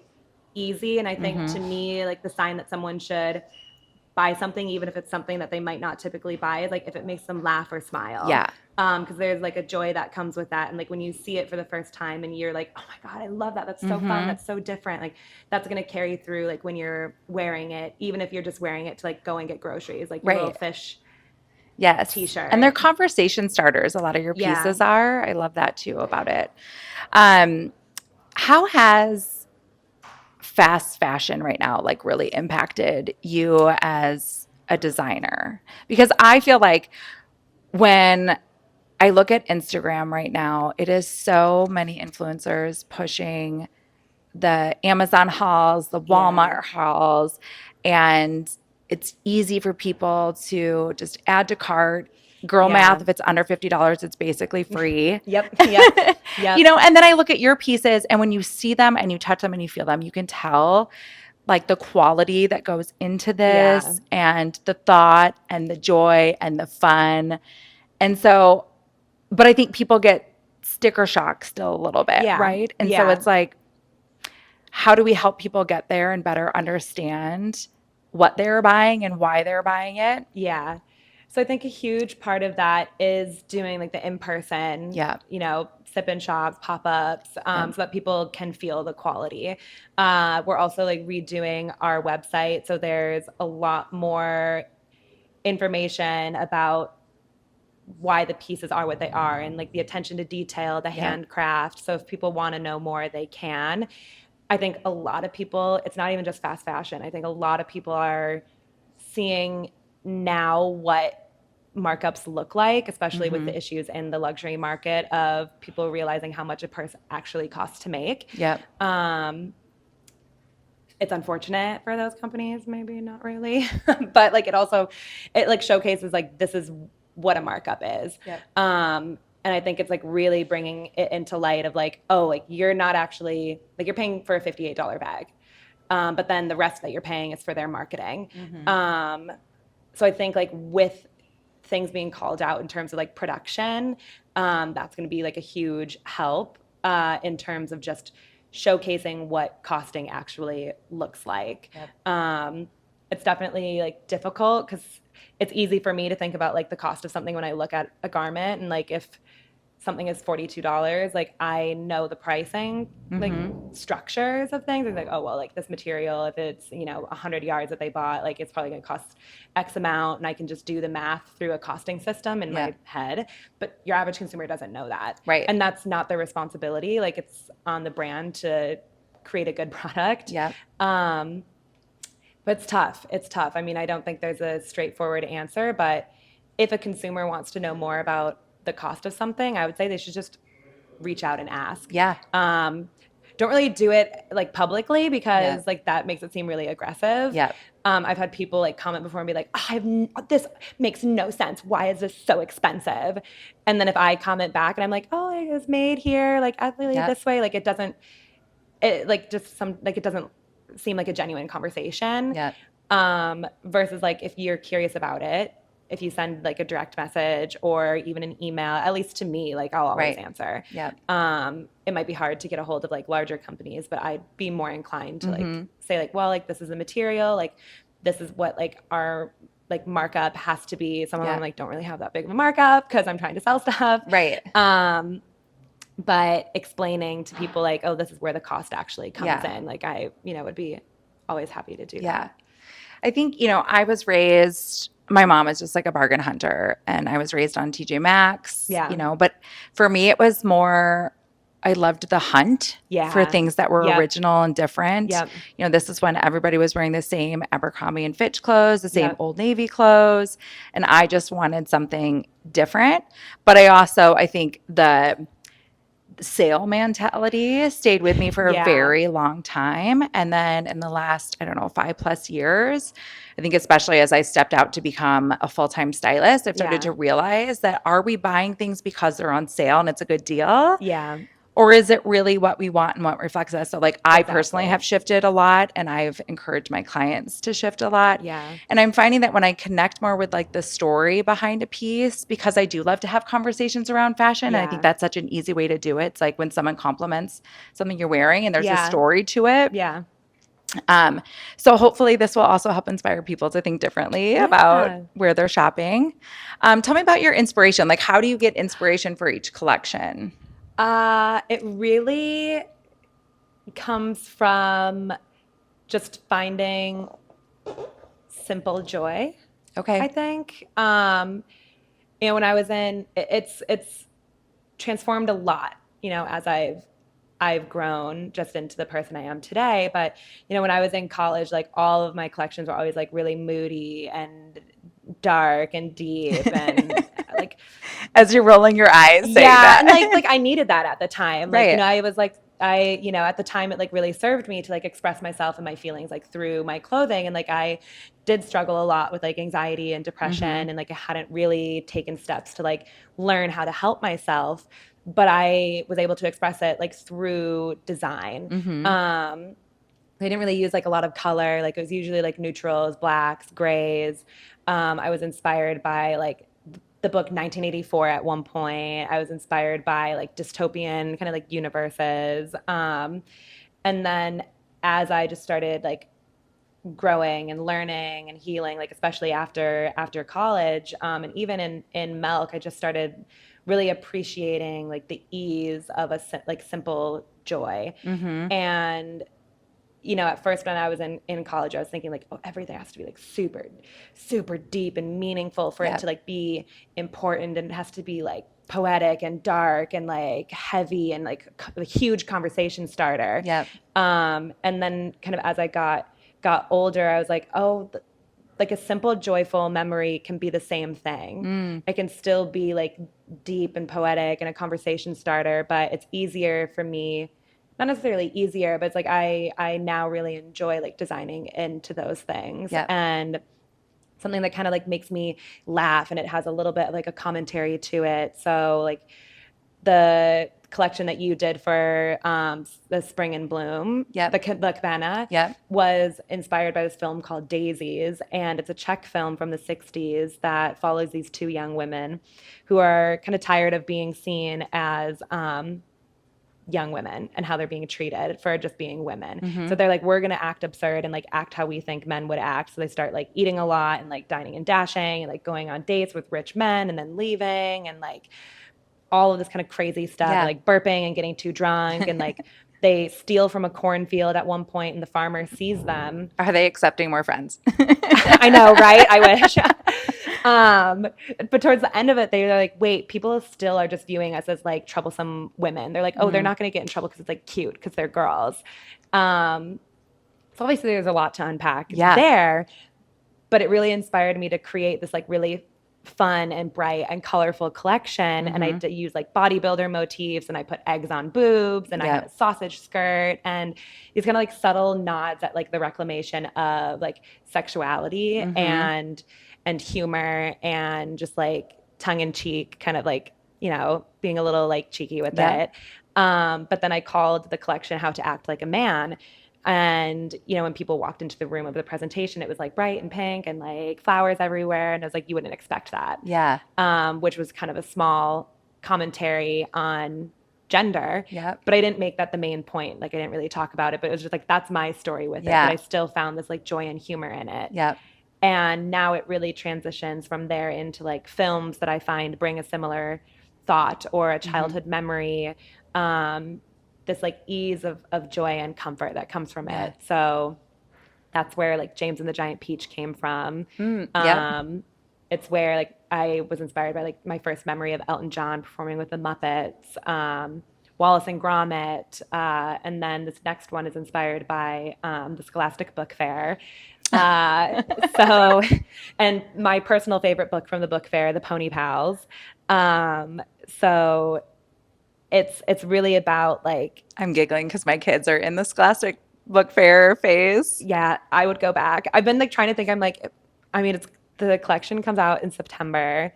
easy. And I think to me, like the sign that someone should buy something, even if it's something that they might not typically buy, is like if it makes them laugh or smile. Yeah. Because there's like a joy that comes with that. And like when you see it for the first time and you're like, oh my God, I love that. That's so fun. That's so different. Like that's going to carry through like when you're wearing it, even if you're just wearing it to like go and get groceries, like your Right. little fish Yes. t-shirt. And they're conversation starters. A lot of your Yeah. pieces are. I love that too about it. How has fast fashion right now like really impacted you as a designer? Because I feel like when I look at Instagram right now, it is so many influencers pushing the Amazon hauls, the Walmart hauls, and it's easy for people to just add to cart. Girl math, if it's under $50, it's basically free. Yep. Yep. Yep. You know, and then I look at your pieces and when you see them and you touch them and you feel them, you can tell like the quality that goes into this and the thought and the joy and the fun. And so, but I think people get sticker shock still a little bit, right? And so it's like, how do we help people get there and better understand what they're buying and why they're buying it? Yeah. So I think a huge part of that is doing like the in-person, you know, sip-in shops, pop-ups, so that people can feel the quality. We're also like redoing our website. So there's a lot more information about why the pieces are what they are, and like the attention to detail, the handcraft. So if people want to know more, they can. I think a lot of people, it's not even just fast fashion. I think a lot of people are seeing now what markups look like, especially with the issues in the luxury market of people realizing how much a purse actually costs to make. Yep. It's unfortunate for those companies, maybe not really, but like it like showcases like this is what a markup is. Yep. And I think it's like really bringing it into light of like, oh, like you're not actually like you're paying for a $58 bag, but then the rest that you're paying is for their marketing. So I think like with things being called out in terms of like production, that's going to be like a huge help in terms of just showcasing what costing actually looks like. Yep. It's definitely like difficult because it's easy for me to think about like the cost of something when I look at a garment, and like if something is $42, like I know the pricing, like structures of things. It's like, oh, well, like this material, if it's, 100 yards that they bought, like it's probably going to cost X amount. And I can just do the math through a costing system in my head. But your average consumer doesn't know that. Right. And that's not their responsibility. Like it's on the brand to create a good product. Yeah. But it's tough. It's tough. I mean, I don't think there's a straightforward answer, but if a consumer wants to know more about the cost of something, I would say they should just reach out and ask. Yeah. Don't really do it like publicly because like that makes it seem really aggressive. Yeah. I've had people like comment before and be like, this makes no sense. Why is this so expensive? And then if I comment back and I'm like, oh, it was made here, like ethically this way, like it doesn't seem like a genuine conversation. Yeah. Versus like if you're curious about it, if you send like a direct message or even an email, at least to me, like I'll always answer. Yeah. It might be hard to get a hold of like larger companies, but I'd be more inclined to like say like, well, like this is the material, like this is what like our like markup has to be. Some of them like don't really have that big of a markup because I'm trying to sell stuff. Right. But explaining to people like, oh, this is where the cost actually comes in. Like I, would be always happy to do that. I think, I was raised, my mom was just like a bargain hunter, and I was raised on TJ Maxx, but for me, it was more, I loved the hunt for things that were original and different. This is when everybody was wearing the same Abercrombie and Fitch clothes, the same Old Navy clothes, and I just wanted something different. But I think the sale mentality stayed with me for a very long time. And then in the last, 5+ years, I think especially as I stepped out to become a full-time stylist, I've started to realize that are we buying things because they're on sale and it's a good deal? Yeah. Or is it really what we want and what reflects us? So like I personally have shifted a lot, and I've encouraged my clients to shift a lot. Yeah. And I'm finding that when I connect more with like the story behind a piece, because I do love to have conversations around fashion. And I think that's such an easy way to do it. It's like when someone compliments something you're wearing and there's a story to it. Yeah. So hopefully this will also help inspire people to think differently about where they're shopping. Tell me about your inspiration. Like, how do you get inspiration for each collection? It really comes from just finding simple joy. Okay. I think, when I was it's transformed a lot, as I've grown just into the person I am today. But, when I was in college, like all of my collections were always like really moody and dark and deep and like as you're rolling your eyes saying that. And like I needed that at the time. Like, Right. I was like at the time it like really served me to like express myself and my feelings like through my clothing. And like I did struggle a lot with like anxiety and depression, and like I hadn't really taken steps to like learn how to help myself, but I was able to express it like through design. I didn't really use like a lot of color. Like it was usually like neutrals, blacks, grays. I was inspired by like the book 1984 at one point. I was inspired by like dystopian kind of like universes. And then as I just started like growing and learning and healing, like especially after college, and even in Melk, I just started really appreciating like the ease of like simple joy. And at first when I was in college, I was thinking like, oh, everything has to be like super, super deep and meaningful for it to like be important, and it has to be like poetic and dark and like heavy and like a huge conversation starter. And then kind of as I got older, I was like, oh, like a simple, joyful memory can be the same thing. It can still be like deep and poetic and a conversation starter, but it's easier for me, not necessarily easier, but it's like I now really enjoy like designing into those things. And something that kind of like makes me laugh, and it has a little bit of like a commentary to it. So like the collection that you did for the Spring and Bloom, the cabana, was inspired by this film called Daisies. And it's a Czech film from the 60s that follows these two young women who are kind of tired of being seen as young women and how they're being treated for just being women. So they're like, we're going to act absurd and like act how we think men would act. So they start like eating a lot and like dining and dashing and like going on dates with rich men and then leaving and like all of this kind of crazy stuff, like burping and getting too drunk and like they steal from a cornfield at one point and the farmer sees them. Are they accepting more friends? I know, right? I wish. But towards the end of it, they're like, wait, people still are just viewing us as like troublesome women. They're like, oh, they're not going to get in trouble because it's like cute because they're girls. So obviously there's a lot to unpack there, but it really inspired me to create this like really fun and bright and colorful collection. And I use like bodybuilder motifs, and I put eggs on boobs, and I had a sausage skirt, and these kind of like subtle nods at like the reclamation of like sexuality and humor and just like tongue in cheek, kind of like, being a little like cheeky with it. But then I called the collection How to Act Like a Man. And, when people walked into the room of the presentation, it was like bright and pink and like flowers everywhere. And I was like, you wouldn't expect that. Which was kind of a small commentary on gender. But I didn't make that the main point. Like I didn't really talk about it, but it was just like, that's my story with it. But I still found this like joy and humor in it. And now it really transitions from there into like films that I find bring a similar thought or a childhood memory. This like ease of joy and comfort that comes from it. So that's where like James and the Giant Peach came from. It's where like I was inspired by like my first memory of Elton John performing with the Muppets, Wallace and Gromit. And then this next one is inspired by the Scholastic Book Fair. And my personal favorite book from the book fair, The Pony Pals. So it's really about like, I'm giggling because my kids are in the Scholastic Book Fair phase. Yeah, I would go back. I've been like trying to think. I'm like, I mean, the collection comes out in September,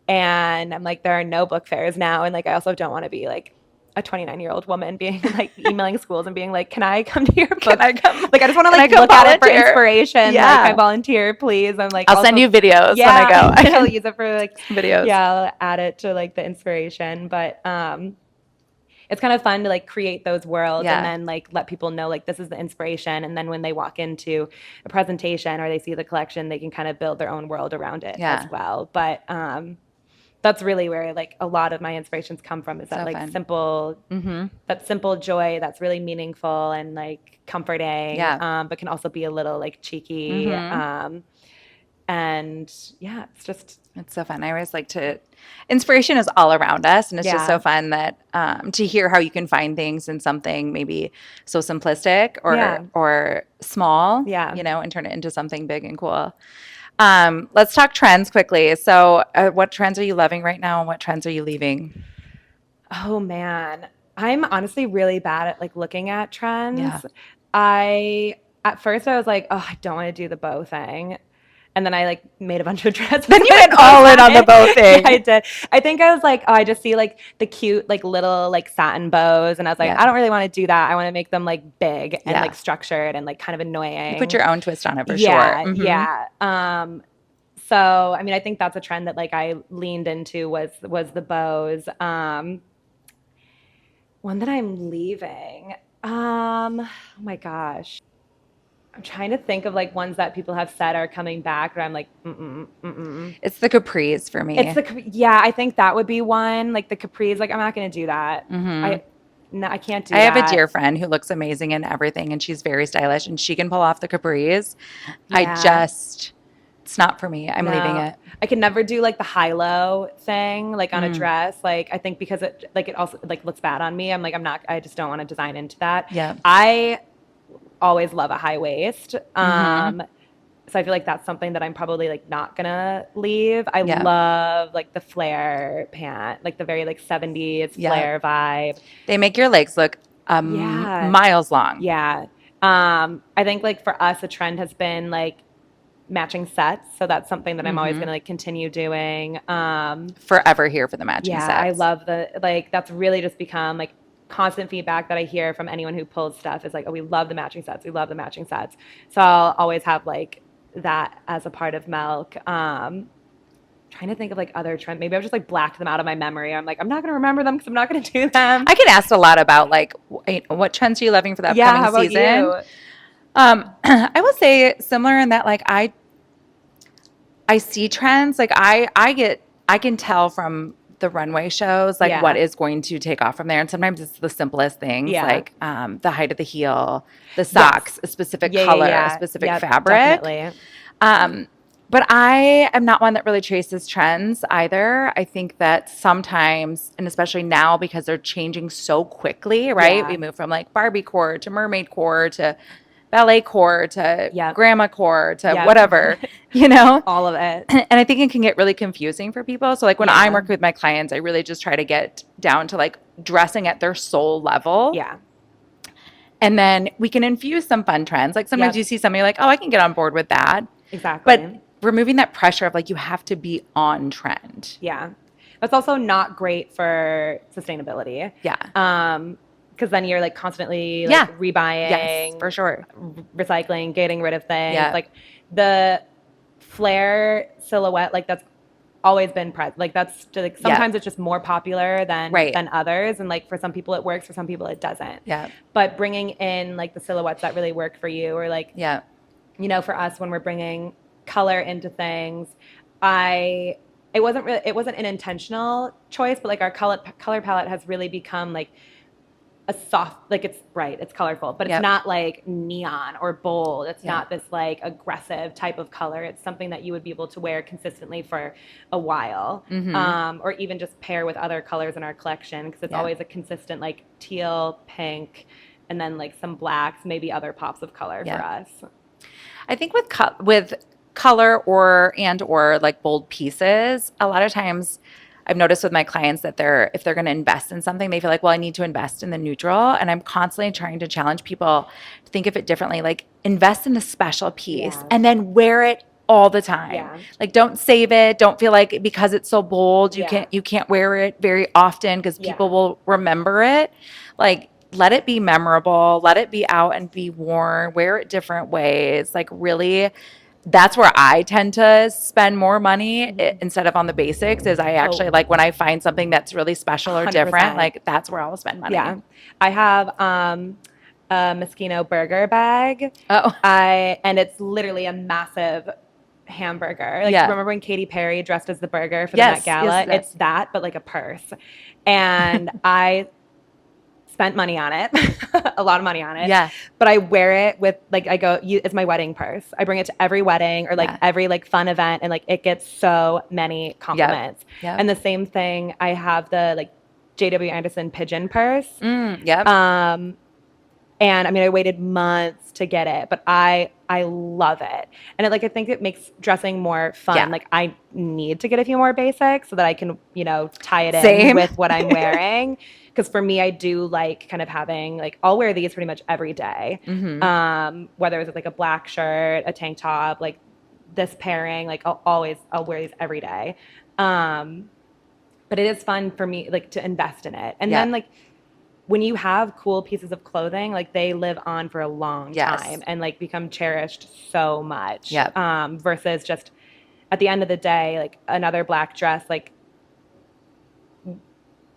and I'm like, there are no book fairs now, and like I also don't want to be like a 29-year-old woman being like emailing schools and being like, can I come to your book? Can I come? Like I just want to like look at it for inspiration. Like I volunteer, please. I'm like, I'll send you videos when I go. I'll use it for like videos. Yeah, I'll add it to like the inspiration. But it's kind of fun to like create those worlds and then like let people know like this is the inspiration. And then when they walk into a presentation or they see the collection, they can kind of build their own world around it as well. But that's really where like a lot of my inspirations come from, is that like simple, that simple joy that's really meaningful and like comforting, but can also be a little like cheeky. And it's so fun. I always like inspiration is all around us. And it's just so fun that to hear how you can find things in something maybe so simplistic or small, and turn it into something big and cool. Let's talk trends quickly. So what trends are you loving right now, and what trends are you leaving? Oh man, I'm honestly really bad at like looking at trends. At first I was like, oh, I don't want to do the bow thing. And then I like made a bunch of dresses. Then you went all in on the bow thing. Yeah, I did. I think I was like, oh, I just see like the cute like little like satin bows, and I was like, I don't really want to do that. I want to make them like big and like structured and like kind of annoying. You put your own twist on it for sure. Yeah. So I mean, I think that's a trend that like I leaned into was the bows. One that I'm leaving. Oh my gosh. I'm trying to think of like ones that people have said are coming back, but I'm like, It's the capris for me. I think that would be one. Like the capris, like I'm not going to do that. No, I can't do I have a that. dear friend who looks amazing in everything, and she's very stylish, and she can pull off the capris. Yeah. It's not for me. I'm leaving No, it. I can never do like the high-low thing, like on a Mm. dress. Like I think because it also like looks bad on me. I'm like, I just don't want to design into that. Yeah. I always love a high waist. Mm-hmm. So I feel like that's something that I'm probably like not gonna leave. I Yeah. love like the flare pant, like the very like 70s Yeah. flare vibe. They make your legs look Yeah. miles long. Yeah. I think like for us, a trend has been like matching sets. So that's something that I'm always Mm-hmm. going to like continue doing. Forever here for the matching Yeah, I sets. love like, that's really just become like constant feedback that I hear from anyone who pulls stuff is like, oh, we love the matching sets. We love the matching sets. So I'll always have like that as a part of Melk. Trying to think of like other trends. Maybe I've just like blacked them out of my memory. I'm like, I'm not going to remember them because I'm not going to do them. I get asked a lot about like what trends are you loving for the Yeah, upcoming how about season? you? I will say similar in that like I see trends. Like I can tell from the runway shows like what Yeah. is going to take off from there. And sometimes it's the simplest things Yeah. like the height of the heel, the Yes. socks, a specific Yeah, color, yeah, a yeah. specific Yep, fabric. definitely. But I am not one that really traces trends either. I think that sometimes, and especially now because they're changing so quickly, right? Yeah. We move from like Barbie core to mermaid core to ballet core to Yep. grandma core to Yep. whatever, you know? All of it. And I think it can get really confusing for people. So like when Yeah. I'm working with my clients, I really just try to get down to like dressing at their soul level. Yeah. And then we can infuse some fun trends. Like sometimes Yep. you see something you're like, oh, I can get on board with that. Exactly. But removing that pressure of like you have to be on trend. Yeah. That's also not great for sustainability. Yeah. Because then you're like constantly like Yeah. rebuying, Yes, for sure. recycling, getting rid of things. Yeah. Like the flare silhouette, like that's always been present. Like that's like sometimes it's just more popular than Right. others, and like for some people it works, for some people it doesn't. Yeah. But bringing in like the silhouettes that really work for you, or like Yeah. you know, for us when we're bringing color into things, it wasn't an intentional choice, but like our color palette has really become like a soft, like it's bright, it's colorful, but it's Yep. not like neon or bold. It's Yeah. not this like aggressive type of color. It's something that you would be able to wear consistently for a while, or even just pair with other colors in our collection, because it's Yeah. always a consistent like teal, pink, and then like some blacks, maybe other pops of color Yeah. for us. I think with color or like bold pieces, a lot of times I've noticed with my clients that if they're going to invest in something, they feel like, well, I need to invest in the neutral. And I'm constantly trying to challenge people to think of it differently. Like invest in the special piece Yeah. and then wear it all the time. Yeah. Like don't save it. Don't feel like because it's so bold, Yeah. you can't wear it very often because Yeah. people will remember it. Like let it be memorable, let it be out and be worn, wear it different ways. Like really, that's where I tend to spend more money instead of on the basics. Is I actually like when I find something that's really special or 100%. different, like that's where I'll spend money. Yeah. I have a Moschino burger bag. Oh. And it's literally a massive hamburger. Like Yeah. remember when Katy Perry dressed as the burger for the Yes, Met Gala? yes, yes. It's that, but like a purse. And I spent money on it, a lot of money on it. Yeah. But I wear it with like it's my wedding purse. I bring it to every wedding or like Yeah. every like fun event, and like it gets so many compliments. Yep. And the same thing, I have the like JW Anderson pigeon purse. Yep. And I mean, I waited months to get it, but I love it. And I think it makes dressing more fun. Yeah. Like I need to get a few more basics so that I can, tie it in Same. with what I'm wearing. Because for me, I do like kind of having like, I'll wear these pretty much every day. Whether it's like a black shirt, a tank top, like this pairing, like I'll wear these every day. But it is fun for me, like to invest in it. And Yeah. then like, when you have cool pieces of clothing, like they live on for a long Yes. time and like become cherished so much. Yep. Versus just at the end of the day, like another black dress, like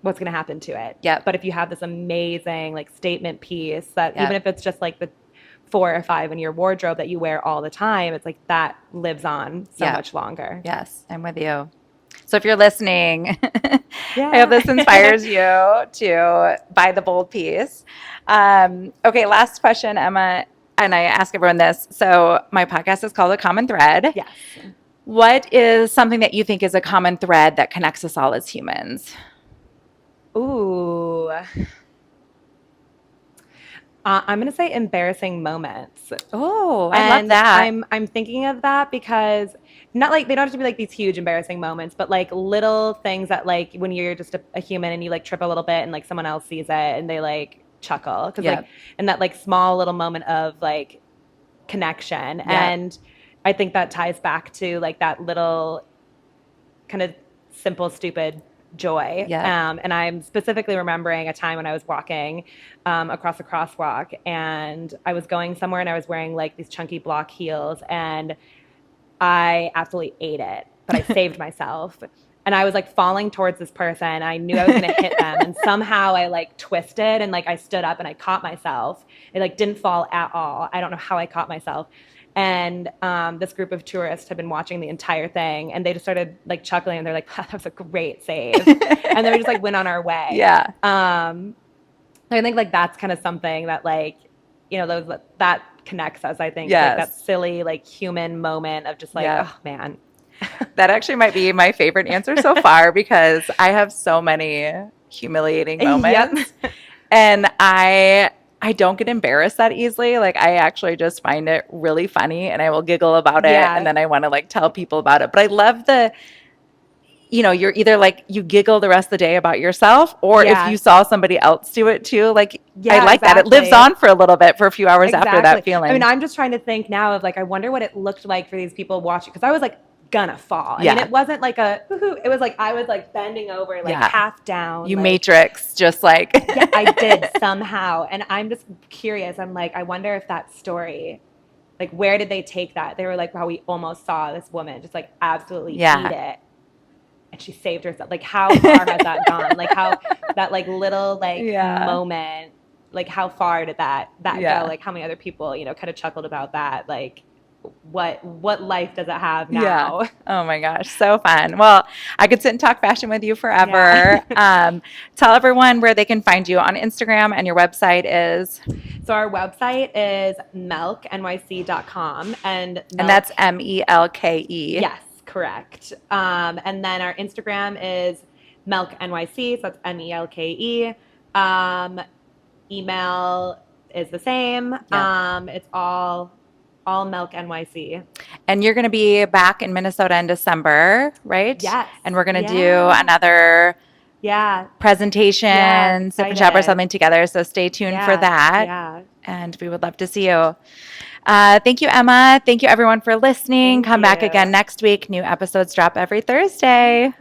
what's going to happen to it? Yep. But if you have this amazing like statement piece that Yep. even if it's just like the 4 or 5 in your wardrobe that you wear all the time, it's like that lives on so Yep. much longer. Yes, I'm with you. So if you're listening, Yeah. I hope this inspires you to buy the bold piece. Okay, last question, Emma, and I ask everyone this. So my podcast is called A Common Thread. Yes. What is something that you think is a common thread that connects us all as humans? Ooh. I'm gonna say embarrassing moments. Oh, I love And that. I'm thinking of that because not like they don't have to be like these huge embarrassing moments, but like little things that like when you're just a human and you like trip a little bit and like someone else sees it and they like chuckle because Yeah. like and that like small little moment of like connection. Yeah. And I think that ties back to like that little kind of simple, stupid joy. Yeah. And I'm specifically remembering a time when I was walking across a crosswalk and I was going somewhere and I was wearing like these chunky block heels and I absolutely ate it, but I saved myself. And I was like falling towards this person. I knew I was going to hit them. And somehow I like twisted and like I stood up and I caught myself. It like didn't fall at all. I don't know how I caught myself. And this group of tourists had been watching the entire thing and they just started like chuckling and they're like, that was a great save. And then we just like went on our way. Yeah. I think like that's kind of something that like, you know, those that connects us, I think. Yes. Like that silly, like human moment of just like, Yeah. oh man. That actually might be my favorite answer so far because I have so many humiliating moments. Yep. And I don't get embarrassed that easily. Like I actually just find it really funny and I will giggle about it Yeah. and then I want to like tell people about it. But I love the you're either like you giggle the rest of the day about yourself or Yeah. if you saw somebody else do it too, like Yeah, I like that. It lives exactly. on for a little bit for a few hours after that feeling. I mean, I'm just trying to think now of like, I wonder what it looked like for these people watching. Cause I was like gonna fall. I mean, Yeah. it wasn't like a, woohoo. It was like, I was like bending over, like Yeah. half down. You like, matrix just like yeah, I did somehow. And I'm just curious. I'm like, I wonder if that story, like, where did they take that? They were like, how we almost saw this woman just like absolutely Yeah. eat it. And she saved herself. Like, how far has that gone? Like, how that like little like Yeah. moment, like how far did that Yeah. go? Like how many other people, you know, kind of chuckled about that? Like what life does it have now? Yeah. Oh my gosh, so fun. Well, I could sit and talk fashion with you forever. Tell everyone where they can find you on Instagram and your website is. So our website is melkenyc.com and that's MELKE. Yes, correct. And then our Instagram is melkenyc, so that's MELKE. Email is the same. Yeah. It's all Melke NYC. And you're going to be back in Minnesota in December, right? Yes. And we're going to do another presentation, sip and shop or something together. So stay tuned for that. Yeah. And we would love to see you. Thank you, Emma. Thank you, everyone, for listening. Come back again next week. New episodes drop every Thursday.